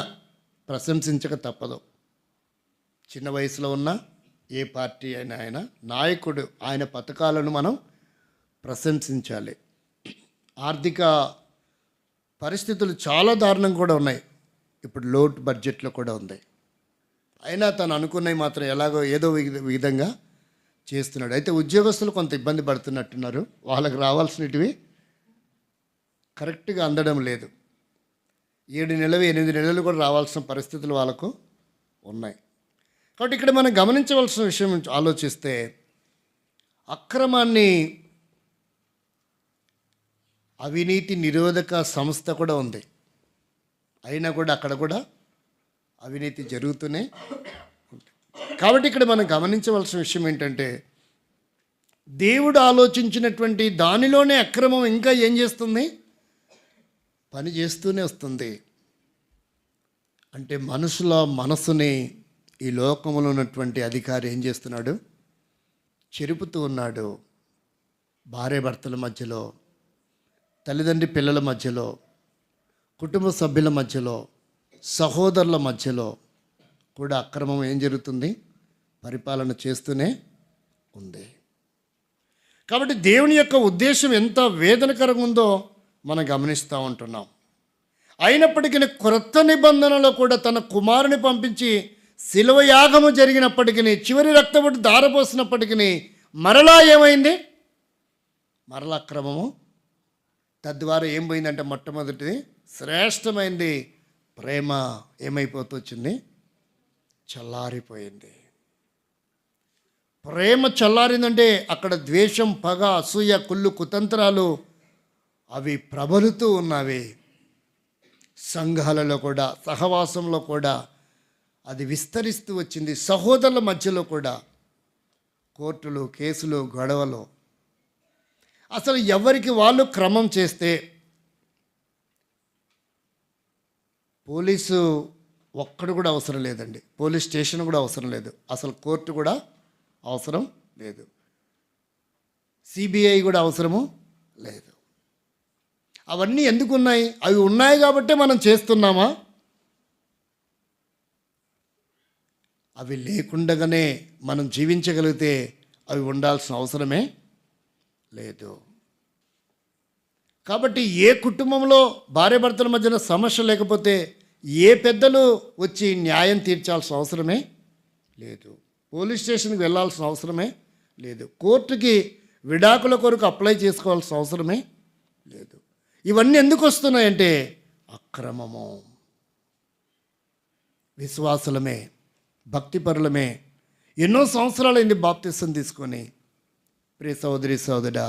ప్రశంసించక తప్పదు. చిన్న వయసులో ఉన్న ఏ పార్టీ అయినా ఆయన నాయకుడు, ఆయన పథకాలను మనం ప్రశంసించాలి. ఆర్థిక పరిస్థితులు చాలా దారుణం కూడా ఉన్నాయి. ఇప్పుడు లోటు బడ్జెట్లో కూడా ఉంది. అయినా తను అనుకున్నవి మాత్రం ఎలాగో ఏదో విధంగా చేస్తున్నాడు. అయితే ఉద్యోగస్తులు కొంత ఇబ్బంది పడుతున్నట్టున్నారు. వాళ్ళకి రావాల్సినవి కరెక్ట్గా అందడం లేదు. 7 నెలలు 8 నెలలు కూడా రావాల్సిన పరిస్థితులు వాళ్ళకు ఉన్నాయి. కాబట్టి ఇక్కడ మనం గమనించవలసిన విషయం ఆలోచిస్తే, అక్రమాన్ని అవినీతి నిరోధక సంస్థ కూడా ఉంది. అయినా కూడా అక్కడ కూడా అవినీతి జరుగుతూనే ఉంటుంది. కాబట్టి ఇక్కడ మనం గమనించవలసిన విషయం ఏంటంటే, దేవుడు ఆలోచించినటువంటి దానిలోనే అక్రమం ఇంకా ఏం చేస్తుంది? పని చేస్తూనే వస్తుంది. అంటే మనుషుల మనసుని ఈ లోకంలో ఉన్నటువంటి అధికారి ఏం చేస్తున్నాడు? చెరుపుతూ ఉన్నాడు. భార్య భర్తల మధ్యలో, తల్లిదండ్రి పిల్లల మధ్యలో, కుటుంబ సభ్యుల మధ్యలో, సహోదరుల మధ్యలో కూడా అక్రమం ఏం జరుగుతుంది? పరిపాలన చేస్తూనే ఉంది. కాబట్టి దేవుని యొక్క ఉద్దేశం ఎంత వేదనకరంగా ఉందో మనం గమనిస్తూ ఉంటున్నాం. అయినప్పటికీ క్రొత్త నిబంధనలో కూడా తన కుమారుని పంపించి శిలువ యాగము జరిగినప్పటికీ, చివరి రక్తబొట్టు ధారపోసినప్పటికీ మరలా ఏమైంది? మరలా అక్రమము. తద్వారా ఏం పోయిందంటే, మొట్టమొదటిది శ్రేష్టమైంది ప్రేమ ఏమైపోతూ వచ్చింది? చల్లారిపోయింది. ప్రేమ చల్లారిందంటే అక్కడ ద్వేషం, పగ, అసూయ, కుళ్ళు, కుతంత్రాలు అవి ప్రబలుతూ ఉన్నవి. సంఘాలలో కూడా, సహవాసంలో కూడా అది విస్తరిస్తూ వచ్చింది. సహోదరుల మధ్యలో కూడా కోర్టులు, కేసులు, గొడవలు. అసలు ఎవరికి వాళ్ళు క్రమం చేస్తే పోలీసు ఒక్కడు కూడా అవసరం లేదండి. పోలీస్ స్టేషన్ కూడా అవసరం లేదు. అసలు కోర్టు కూడా అవసరం లేదు. సిబిఐ కూడా అవసరము లేదు. అవన్నీ ఎందుకు ఉన్నాయి? అవి ఉన్నాయి కాబట్టే మనం చేస్తున్నామా? అవి లేకుండగానే మనం జీవించగలిగితే అవి ఉండాల్సిన అవసరమే లేదు. కాబట్టి ఏ కుటుంబంలో భార్యాభర్తల మధ్యన సమస్య లేకపోతే ఏ పెద్దలు వచ్చి న్యాయం తీర్చాల్సిన అవసరమే లేదు. పోలీస్ స్టేషన్కి వెళ్ళాల్సిన అవసరమే లేదు. కోర్టుకి విడాకుల కొరకు అప్లై చేసుకోవాల్సిన అవసరమే లేదు. ఇవన్నీ ఎందుకు వస్తున్నాయంటే అక్రమము. విశ్వాసులమే, భక్తిపరులమే ఎన్నో సంవత్సరాలైంది బాప్తిసం తీసుకొని. ప్రియ సహోదరి సహోదరుడా,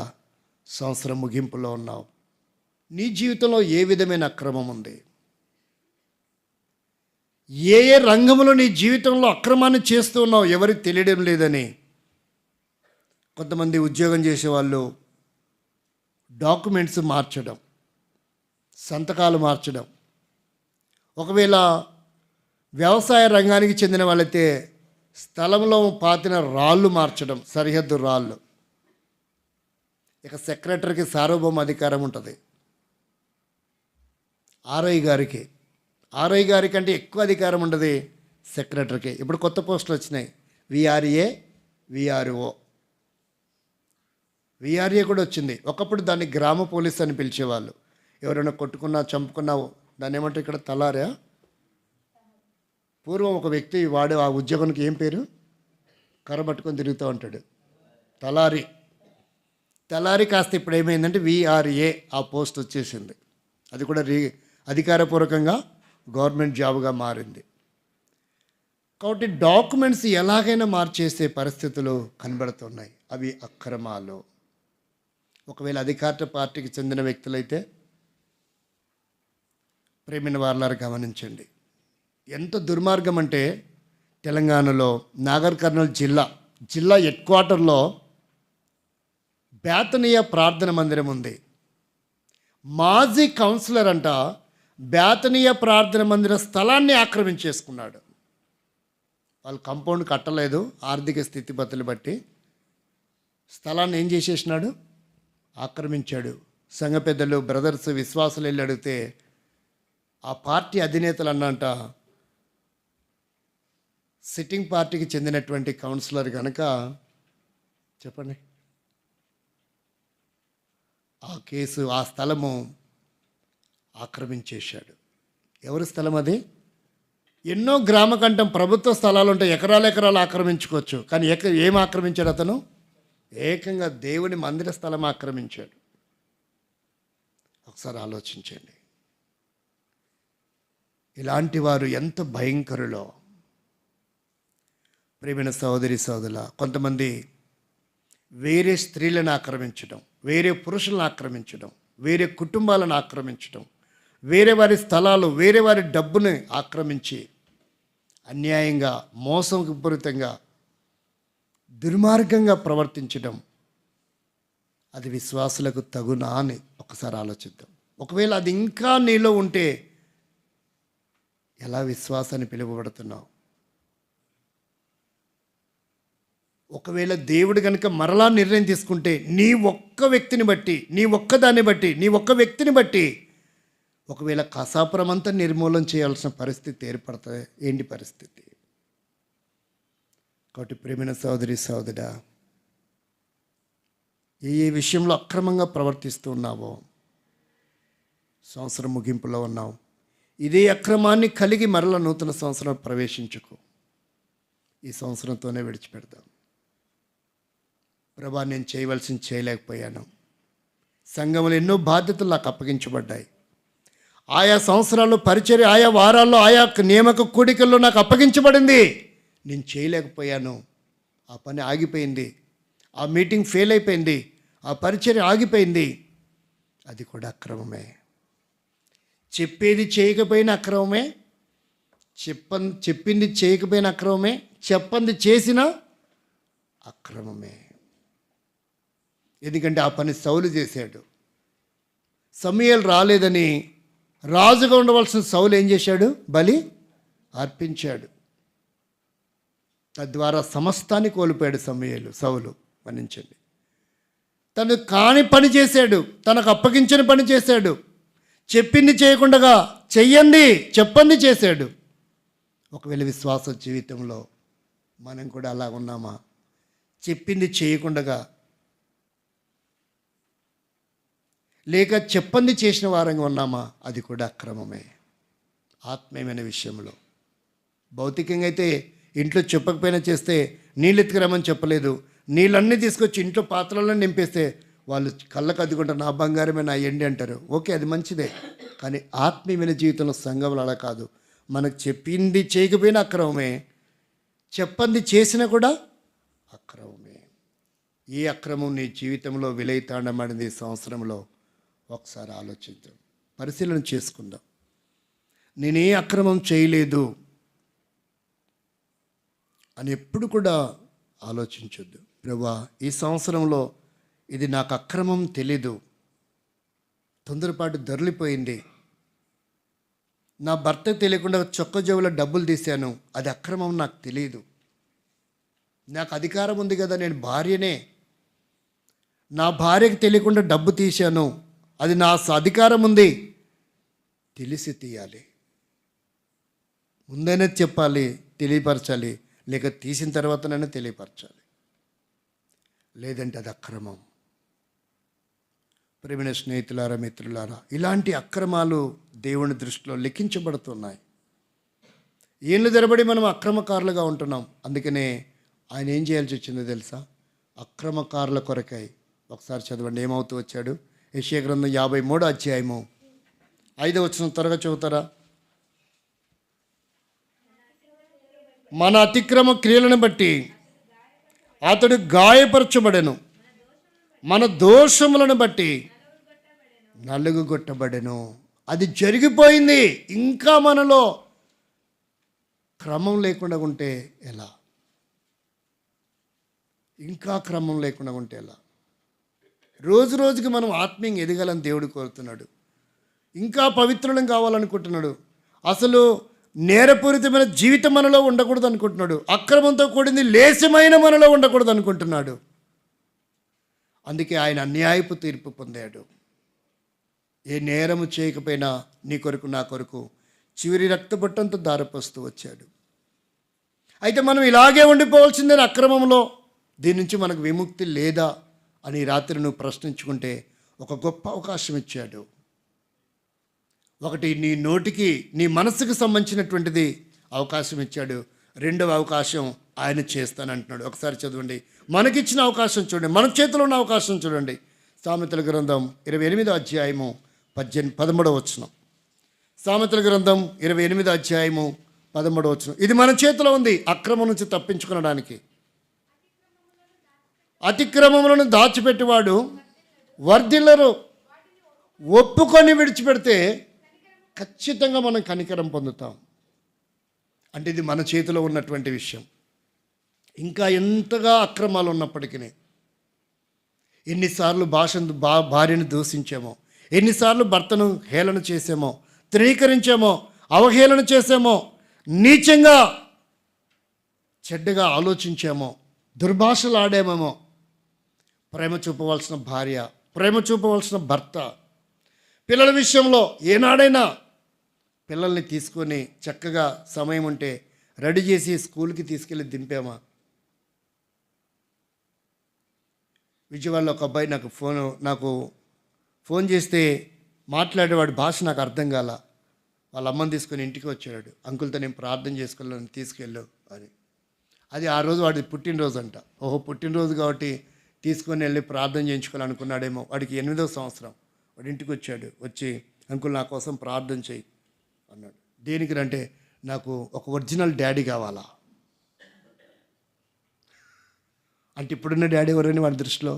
సంవత్సరం ముగింపులో ఉన్నావు. నీ జీవితంలో ఏ విధమైన అక్రమం ఉంది? ఏ ఏ రంగంలో నీ జీవితంలో అక్రమాన్ని చేస్తూ ఉన్నావు ఎవరికి తెలియడం లేదని. కొంతమంది ఉద్యోగం చేసేవాళ్ళు డాక్యుమెంట్స్ మార్చడం, సంతకాలు మార్చడం. ఒకవేళ వ్యవసాయ రంగానికి చెందిన వాళ్ళైతే స్థలంలో పాతిన రాళ్ళు మార్చడం, సరిహద్దు రాళ్ళు. ఇక సెక్రటరీకి సార్వభౌమ అధికారం ఉంటుంది. ఆర్ఐ గారికి అంటే ఎక్కువ అధికారం ఉండదు సెక్రటరీకి. ఇప్పుడు కొత్త పోస్టులు వచ్చినాయి, విఆర్ఏ, విఆర్ఓ. విఆర్ఏ కూడా వచ్చింది. ఒకప్పుడు దాన్ని గ్రామ పోలీస్ అని పిలిచేవాళ్ళు. ఎవరైనా కొట్టుకున్నా చంపుకున్నా దాన్ని ఏమంటారు ఇక్కడ, తలారా. పూర్వం ఒక వ్యక్తి వాడు ఆ ఉద్యోగానికి ఏం పేరు, కర్ర పట్టుకొని తిరుగుతూ ఉంటాడు, తలారి. తలారి కాస్త ఇప్పుడు ఏమైందంటే విఆర్ఏ ఆ పోస్ట్ వచ్చేసింది. అది కూడా అధికారపూర్వకంగా గవర్నమెంట్ జాబ్గా మారింది. కాబట్టి డాక్యుమెంట్స్ ఎలాగైనా మార్చేసే పరిస్థితులు కనబడుతున్నాయి. అవి అక్రమాలు. ఒకవేళ అధికార పార్టీకి చెందిన వ్యక్తులైతే ప్రేమిన వారులారు గమనించండి. ఎంత దుర్మార్గం అంటే తెలంగాణలో నాగర్ కర్నూలు జిల్లా హెడ్ క్వార్టర్లో బేతనీయ ప్రార్థన మందిరం ఉంది. మాజీ కౌన్సిలర్ అంట బేతనీయ ప్రార్థన మందిర స్థలాన్ని ఆక్రమించేసుకున్నాడు. వాళ్ళు కాంపౌండ్ కట్టలేదు, ఆర్థిక స్థితిగతులు బట్టి స్థలాన్ని ఏం చేసేసినాడు, ఆక్రమించాడు. సంఘ పెద్దలు, బ్రదర్స్, విశ్వాసులు వెళ్ళి అడిగితే ఆ పార్టీ అధినేతలు అన్నంట, సిట్టింగ్ పార్టీకి చెందినటువంటి కౌన్సిలర్ కనుక చెప్పండి, ఆ కేసు, ఆ స్థలము ఆక్రమించేశాడు. ఎవరి స్థలం అది? ఎన్నో గ్రామకంఠం ప్రభుత్వ స్థలాలు ఉంటాయి, ఎకరాలు ఆక్రమించుకోవచ్చు. కానీ ఏం ఆక్రమించాడు అతను? ఏకంగా దేవుని మందిర స్థలం ఆక్రమించాడు. ఒకసారి ఆలోచించండి. ఇలాంటి వారు ఎంత భయంకరులో. ప్రియమైన సోదరి సోదరుల, కొంతమంది వేరే స్త్రీలను ఆక్రమించడం, వేరే పురుషులను ఆక్రమించడం, వేరే కుటుంబాలను ఆక్రమించడం, వేరే వారి స్థలాలు, వేరే వారి డబ్బుని ఆక్రమించి అన్యాయంగా, మోసపూరితంగా, దుర్మార్గంగా ప్రవర్తించడం, అది విశ్వాసులకు తగునా అని ఒకసారి ఆలోచిద్దాం. ఒకవేళ అది ఇంకా నీలో ఉంటే ఎలా విశ్వాసాన్ని పిలువబడుతున్నావు? ఒకవేళ దేవుడు కనుక మరలా నిర్ణయం తీసుకుంటే నీ ఒక్క వ్యక్తిని బట్టి, నీ ఒక్కదాన్ని బట్టి, నీ ఒక్క వ్యక్తిని బట్టి ఒకవేళ కసాపురం అంతా నిర్మూలన చేయాల్సిన పరిస్థితి ఏర్పడుతుంది. ఏంటి పరిస్థితి? కాబట్టి ప్రేమైన సోదరి సోదరుడా, ఏ విషయంలో అక్రమంగా ప్రవర్తిస్తూ ఉన్నావో, సంవత్సరం ముగింపులో ఉన్నావు, ఇదే అక్రమాన్ని కలిగి మరల నూతన సంవత్సరం ప్రవేశించుకో. ఈ సంవత్సరంతోనే విడిచిపెడదాం. ప్రభా, నేను చేయవలసింది చేయలేకపోయాను. సంఘంలో ఎన్నో బాధ్యతలు నాకు అప్పగించబడ్డాయి. ఆయా సంవత్సరాల్లో పరిచర్య, ఆయా వారాల్లో, ఆయా నియామక కూడికల్లో నాకు అప్పగించబడింది. నేను చేయలేకపోయాను. ఆ పని ఆగిపోయింది, ఆ మీటింగ్ ఫెయిల్ అయిపోయింది, ఆ పరిచర్య ఆగిపోయింది. అది కూడా అక్రమమే. చెప్పేది చేయకపోయినా అక్రమమే, చెప్పింది చేయకపోయినా అక్రమమే, చెప్పంది చేసినా అక్రమమే. ఎందుకంటే ఆ పని సౌలు చేశాడు. సమూయేలు రాలేదని రాజుగా ఉండవలసిన సౌలు ఏం చేశాడు? బలి అర్పించాడు. తద్వారా సమస్తాన్ని కోల్పోయాడు సౌలు. మన్నించండి. తను కాని పని చేశాడు, తనకు అప్పగించిన పని చేశాడు, చెప్పింది చేయకుండా చెప్పంది చేశాడు. ఒకవేళ విశ్వాస జీవితంలో మనం కూడా అలా ఉన్నామా? చెప్పింది చేయకుండా లేక చెప్పంది చేసిన వారంగా ఉన్నామా? అది కూడా అక్రమమే. ఆత్మీయమైన విషయంలో, భౌతికంగా అయితే ఇంట్లో చెప్పకపోయినా చేస్తే నీళ్ళు ఎత్తుకురమ్మని చెప్పలేదు, నీళ్ళన్నీ తీసుకొచ్చి ఇంట్లో పాత్రలను నింపేస్తే వాళ్ళు కళ్ళకు అద్దుకుంటారు, నా బంగారమే నా ఎండి అంటారు. ఓకే, అది మంచిదే. కానీ ఆత్మీయమైన జీవితంలో సంఘంలో అలా కాదు. మనకు చెప్పింది చేయకపోయినా అక్రమమే, చెప్పంది చేసినా కూడా అక్రమమే. ఈ అక్రమం నీ జీవితంలో విలయతాండమైనది ఈ సంవత్సరంలో ఒకసారి ఆలోచిద్దాం, పరిశీలన చేసుకుందాం. నేనే అక్రమం చేయలేదు అని ఎప్పుడు కూడా ఆలోచించొద్దు. ప్రభువా, ఈ సంవత్సరంలో ఇది నాకు అక్రమం తెలీదు, తొందరపాటు దొరికిపోయింది, నా భర్త తెలియకుండా చొక్క జేబులో డబ్బులు తీశాను, అది అక్రమం నాకు తెలియదు. నాకు అధికారం ఉంది కదా, నేను భార్యనే, నా భార్యకి తెలియకుండా డబ్బు తీశాను, అది నా అధికారం ఉంది, తెలిసి తీయాలి. ముందైనా చెప్పాలి, తెలియపరచాలి, లేక తీసిన తర్వాతనైనా తెలియపరచాలి. లేదంటే అది అక్రమం. ప్రియమైన స్నేహితులారా, మిత్రులారా, ఇలాంటి అక్రమాలు దేవుని దృష్టిలో లెక్కించబడుతున్నాయి. ఏళ్ళు తరబడి మనం అక్రమకారులుగా ఉంటున్నాం. అందుకనే ఆయన ఏం చేయాల్సి వచ్చిందో తెలుసా? అక్రమకారుల కొరకై ఒకసారి చదవండి, ఏమవుతూ వచ్చాడు. యెషయా గ్రంథం 53వ అధ్యాయము 5వ వచనం త్వరగా చదువుతారా? మన అతిక్రమ క్రియలను బట్టి అతడు గాయపరచబడెను, మన దోషములను బట్టి నలుగుగొట్టబడెను. అది జరిగిపోయింది. ఇంకా మనలో క్రమం లేకుండా ఉంటే ఎలా? ఇంకా క్రమం లేకుండా ఉంటే ఎలా? రోజు రోజుకి మనం ఆత్మీయంగా ఎదగాలని దేవుడు కోరుతున్నాడు. ఇంకా పవిత్రులం కావాలనుకుంటున్నాడు. అసలు నేరపూరితమైన జీవితం మనలో ఉండకూడదు అనుకుంటున్నాడు. అక్రమంతో కూడింది లేశమైన మనలో ఉండకూడదు అనుకుంటున్నాడు. అందుకే ఆయన అన్యాయపు తీర్పు పొందాడు. ఏ నేరము చేయకపోయినా నీ కొరకు నా కొరకు చివరి రక్తబొట్టంతో దారపోస్తూ వచ్చాడు. అయితే మనం ఇలాగే ఉండిపోవాల్సిందే అక్రమంలో. దీని నుంచి మనకు విముక్తి లేదా అని రాత్రి నువ్వు ప్రశ్నించుకుంటే ఒక గొప్ప అవకాశం ఇచ్చాడు. ఒకటి, నీ నోటికి నీ మనసుకు సంబంధించినటువంటిది అవకాశం ఇచ్చాడు. రెండవ అవకాశం ఆయన చేస్తానంటున్నాడు. ఒకసారి చదవండి, మనకిచ్చిన అవకాశం చూడండి, మన చేతిలో ఉన్న అవకాశం చూడండి. సామెతల గ్రంథం 28వ అధ్యాయము 13వ వచనం. సామెతల గ్రంథం 28వ అధ్యాయము 13వ వచనం. ఇది మన చేతిలో ఉంది అక్రమం నుంచి తప్పించుకునడానికి. అతిక్రమములను దాచిపెట్టేవాడు వర్ధిల్లరు. ఒప్పుకొని విడిచిపెడితే ఖచ్చితంగా మనం కనికరం పొందుతాం. అంటే ఇది మన చేతిలో ఉన్నటువంటి విషయం. ఇంకా ఎంతగా అక్రమాలు ఉన్నప్పటికీ, ఎన్నిసార్లు భార్యను దూషించామో, ఎన్నిసార్లు భర్తను హేళన చేసామో, తృణీకరించామో, అవహేళన చేసామో, నీచంగా చెడ్డగా ఆలోచించామో, దుర్భాషలు ఆడామేమో, ప్రేమ చూపవలసిన భార్య, ప్రేమ చూపవలసిన భర్త, పిల్లల విషయంలో ఏనాడైనా పిల్లల్ని తీసుకొని చక్కగా సమయం ఉంటే రెడీ చేసి స్కూల్కి తీసుకెళ్ళి దింపామా? విజయవాడలో ఒక అబ్బాయి నాకు ఫోన్ చేస్తే మాట్లాడేవాడి భాష నాకు అర్థం కాల. వాళ్ళ అమ్మని తీసుకొని ఇంటికి వచ్చాడు. అంకుల్తో నేను ప్రార్థన చేసుకోవాలని తీసుకెళ్ళు అని. అది ఆ రోజు వాడి పుట్టినరోజు అంట. ఓహో, పుట్టినరోజు కాబట్టి తీసుకొని వెళ్ళి ప్రార్థన చేయించుకోవాలనుకున్నాడేమో. వాడికి 8వ సంవత్సరం. వాడి ఇంటికి వచ్చాడు. వచ్చి, అంకుల్ నా కోసం ప్రార్థన చేయి అన్నాడు. దేనికి అంటే, నాకు ఒక ఒరిజినల్ డాడీ కావాలా అంటే, ఇప్పుడున్న డాడీ ఎవరైనా వాడి దృష్టిలో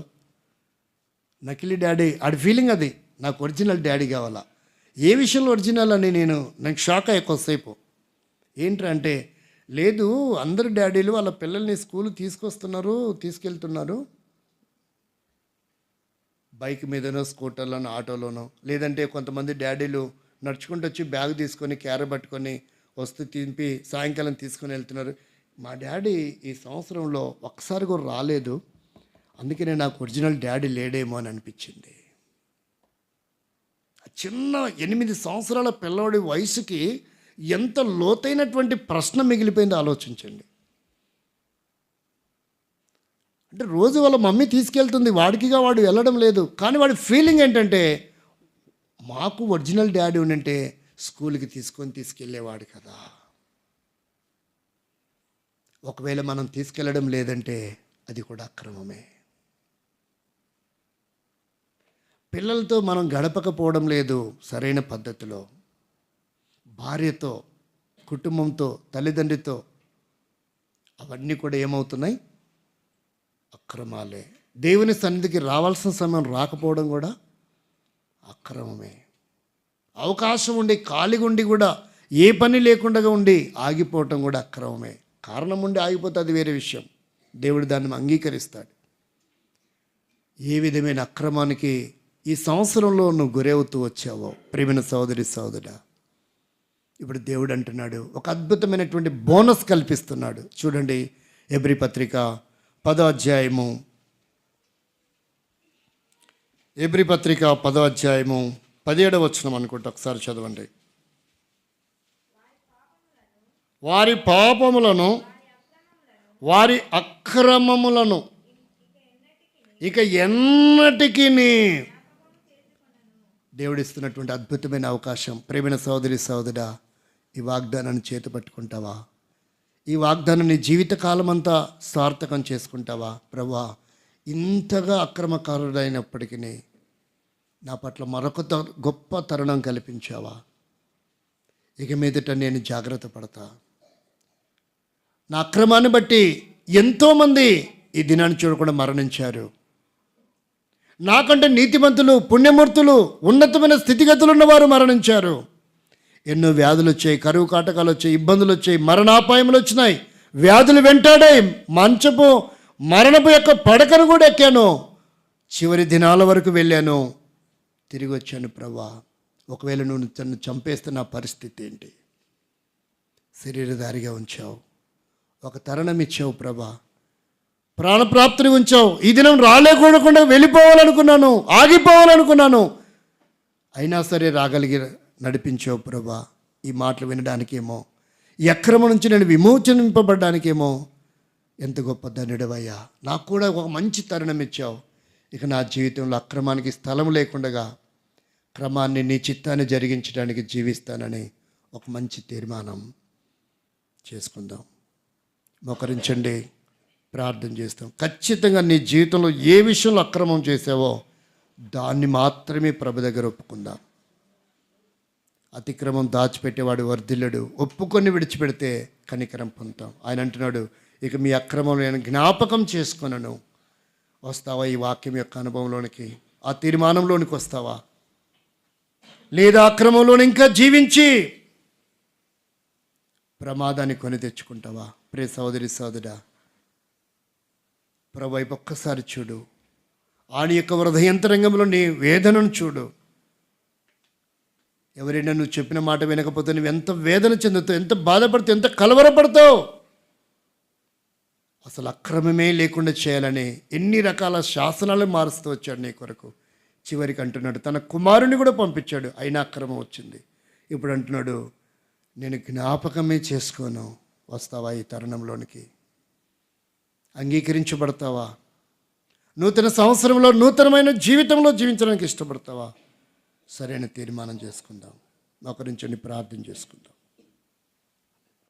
నకిలీ డాడీ. ఆడి ఫీలింగ్ అది, నాకు ఒరిజినల్ డాడీ కావాలా. ఏ విషయంలో ఒరిజినల్ అని నాకు షాక్ అయ్యే కొద్దిసేపు. ఏంటంటే, లేదు అందరు డాడీలు వాళ్ళ పిల్లల్ని స్కూల్ తీసుకెళ్తున్నారు బైక్ మీదనో, స్కూటర్లోనో, ఆటోలోనో. లేదంటే కొంతమంది డాడీలు నడుచుకుంటూ వచ్చి బ్యాగ్ తీసుకొని క్యారీ పట్టుకొని వస్తూ తింపి సాయంకాలం తీసుకొని వెళ్తున్నారు. మా డాడీ ఈ సంవత్సరంలో ఒక్కసారి కూడా రాలేదు, అందుకనే నాకు ఒరిజినల్ డాడీ లేడేమో అని అనిపించింది. చిన్న 8 సంవత్సరాల పిల్లవాడి వయసుకి ఎంత లోతైనటువంటి ప్రశ్న మిగిలిపోయిందో ఆలోచించండి. అంటే రోజు వాళ్ళ మమ్మీ తీసుకెళ్తుంది, వాడికిగా వాడు వెళ్ళడం లేదు. కానీ వాడి ఫీలింగ్ ఏంటంటే, మాకు ఒరిజినల్ డాడీ ఉండంటే స్కూల్కి తీసుకెళ్ళేవాడు కదా. ఒకవేళ మనం తీసుకెళ్ళడం లేదంటే అది కూడా అక్రమమే. పిల్లలతో మనం గడపకపోవడం లేదు సరైన పద్ధతిలో. భార్యతో, కుటుంబంతో, తల్లిదండ్రితో, అవన్నీ కూడా ఏమవుతున్నాయి? అక్రమాలే. దేవుని సన్నిధికి రావాల్సిన సమయం రాకపోవడం కూడా అక్రమమే. అవకాశం ఉండి ఖాళీగా ఉండి కూడా ఏ పని లేకుండా ఉండి ఆగిపోవటం కూడా అక్రమమే. కారణం ఉండి ఆగిపోతే అది వేరే విషయం, దేవుడు దాన్ని అంగీకరిస్తాడు. ఏ విధమైన అక్రమానికి ఈ సంవత్సరంలో నువ్వు గురవుతూ వచ్చావో ప్రియమైన సోదరి సోదరుడా, ఇప్పుడు దేవుడు అంటున్నాడు, ఒక అద్భుతమైనటువంటి బోనస్ కల్పిస్తున్నాడు. చూడండి, హెబ్రీ పత్రిక 10వ అధ్యాయము, హెబ్రీ పత్రిక 10వ అధ్యాయము 17వ వచనం అనుకుంటా, ఒకసారి చదవండి. వారి పాపములను, వారి అక్రమములను ఇక ఎన్నటికీ దేవుడిస్తున్నటువంటి అద్భుతమైన అవకాశం. ప్రేమైన సోదరి సోదరా, ఈ వాగ్దానాన్ని చేతి పట్టుకుంటావా? ఈ వాగ్దానాన్ని జీవితకాలం అంతా సార్థకం చేసుకుంటావా? ప్రభువా, ఇంతగా అక్రమకారుడైనప్పటికీ నా పట్ల మరొక గొప్ప తరుణం కల్పించావా? ఇక మీదట నేను జాగ్రత్త పడతా. నా అక్రమాన్ని బట్టి ఎంతోమంది ఈ దినాన్ని చూడకుండా మరణించారు. నాకంటే నీతిమంతులు, పుణ్యమూర్తులు, ఉన్నతమైన స్థితిగతులు ఉన్నవారు మరణించారు. ఎన్నో వ్యాధులు వచ్చాయి, కరువు కాటకాలు వచ్చాయి, ఇబ్బందులు వచ్చాయి, మరణాపాయములు వచ్చినాయి, వ్యాధులు వెంటాడాయి, మరణపు యొక్క పడకను కూడా ఎక్కాను, చివరి దినాల వరకు వెళ్ళాను, తిరిగి వచ్చాను. ప్రభువా, ఒకవేళ నువ్వు నన్ను చంపేస్తే నా పరిస్థితి ఏంటి? శరీరధారిగా ఉంచావు, ఒక తరుణం ఇచ్చావు ప్రభా, ప్రాణప్రాప్తిని ఉంచావు. ఈ దినం రాలేకూడకుండా వెళ్ళిపోవాలనుకున్నాను, ఆగిపోవాలనుకున్నాను, అయినా సరే రాగలిగి నడిపించావు ప్రభా. ఈ మాటలు వినడానికేమో, ఈ అక్రమం నుంచి నేను విమోచనింపబడ్డానికేమో ఎంత గొప్ప ధన్యుడవయ్యా. నాకు కూడా ఒక మంచి తరుణం ఇచ్చావు. ఇక నా జీవితంలో అక్రమానికి స్థలం లేకుండా క్రమాన్ని, నీ చిత్తాన్ని జరిగించడానికి జీవిస్తానని ఒక మంచి తీర్మానం చేసుకుందాం. మోకరించండి, ప్రార్థన చేస్తాం. ఖచ్చితంగా నీ జీవితంలో ఏ విషయంలో అక్రమం చేసావో దాన్ని మాత్రమే ప్రభు దగ్గర ఒప్పుకుందాం. అతిక్రమం దాచిపెట్టేవాడు వర్ధిల్లడు, ఒప్పుకొని విడిచిపెడితే కనికరం పొందుతాం. ఆయన అంటున్నాడు, ఇక మీ అక్రమం నేను జ్ఞాపకం చేసుకున్నాను. వస్తావా ఈ వాక్యం యొక్క అనుభవంలోనికి, ఆ తీర్మానంలోనికి వస్తావా? లేదా అక్రమంలోని ఇంకా జీవించి ప్రమాదాన్ని కొని తెచ్చుకుంటావా? ప్రియ సోదరి సోదరా, ప్రభు వైపు ఒక్కసారి చూడు. ఆయన యొక్క హృదయంతరంగంలో నీ వేదనను చూడు. ఎవరైనా నువ్వు చెప్పిన మాట వినకపోతే నువ్వు ఎంత వేదన చెందుతావు, ఎంత బాధపడతావు, ఎంత కలవరపడతావు. అసలు అక్రమమే లేకుండా చేయాలని ఎన్ని రకాల శాసనాలు మారుస్తూ వచ్చాడు నీ కొరకు. చివరికి అంటున్నాడు, తన కుమారుని కూడా పంపించాడు, అయినా అక్రమం వచ్చింది. ఇప్పుడు అంటున్నాడు, నేను జ్ఞాపకమే చేసుకోను. వస్తావా ఈ తరుణంలోనికి? అంగీకరించబడతావా? నూతన సంవత్సరంలో నూతనమైన జీవితంలో జీవించడానికి ఇష్టపడతావా? సరైన తీర్మానం చేసుకుందాం. ఒకరించండి, ప్రార్థన చేసుకుందాం.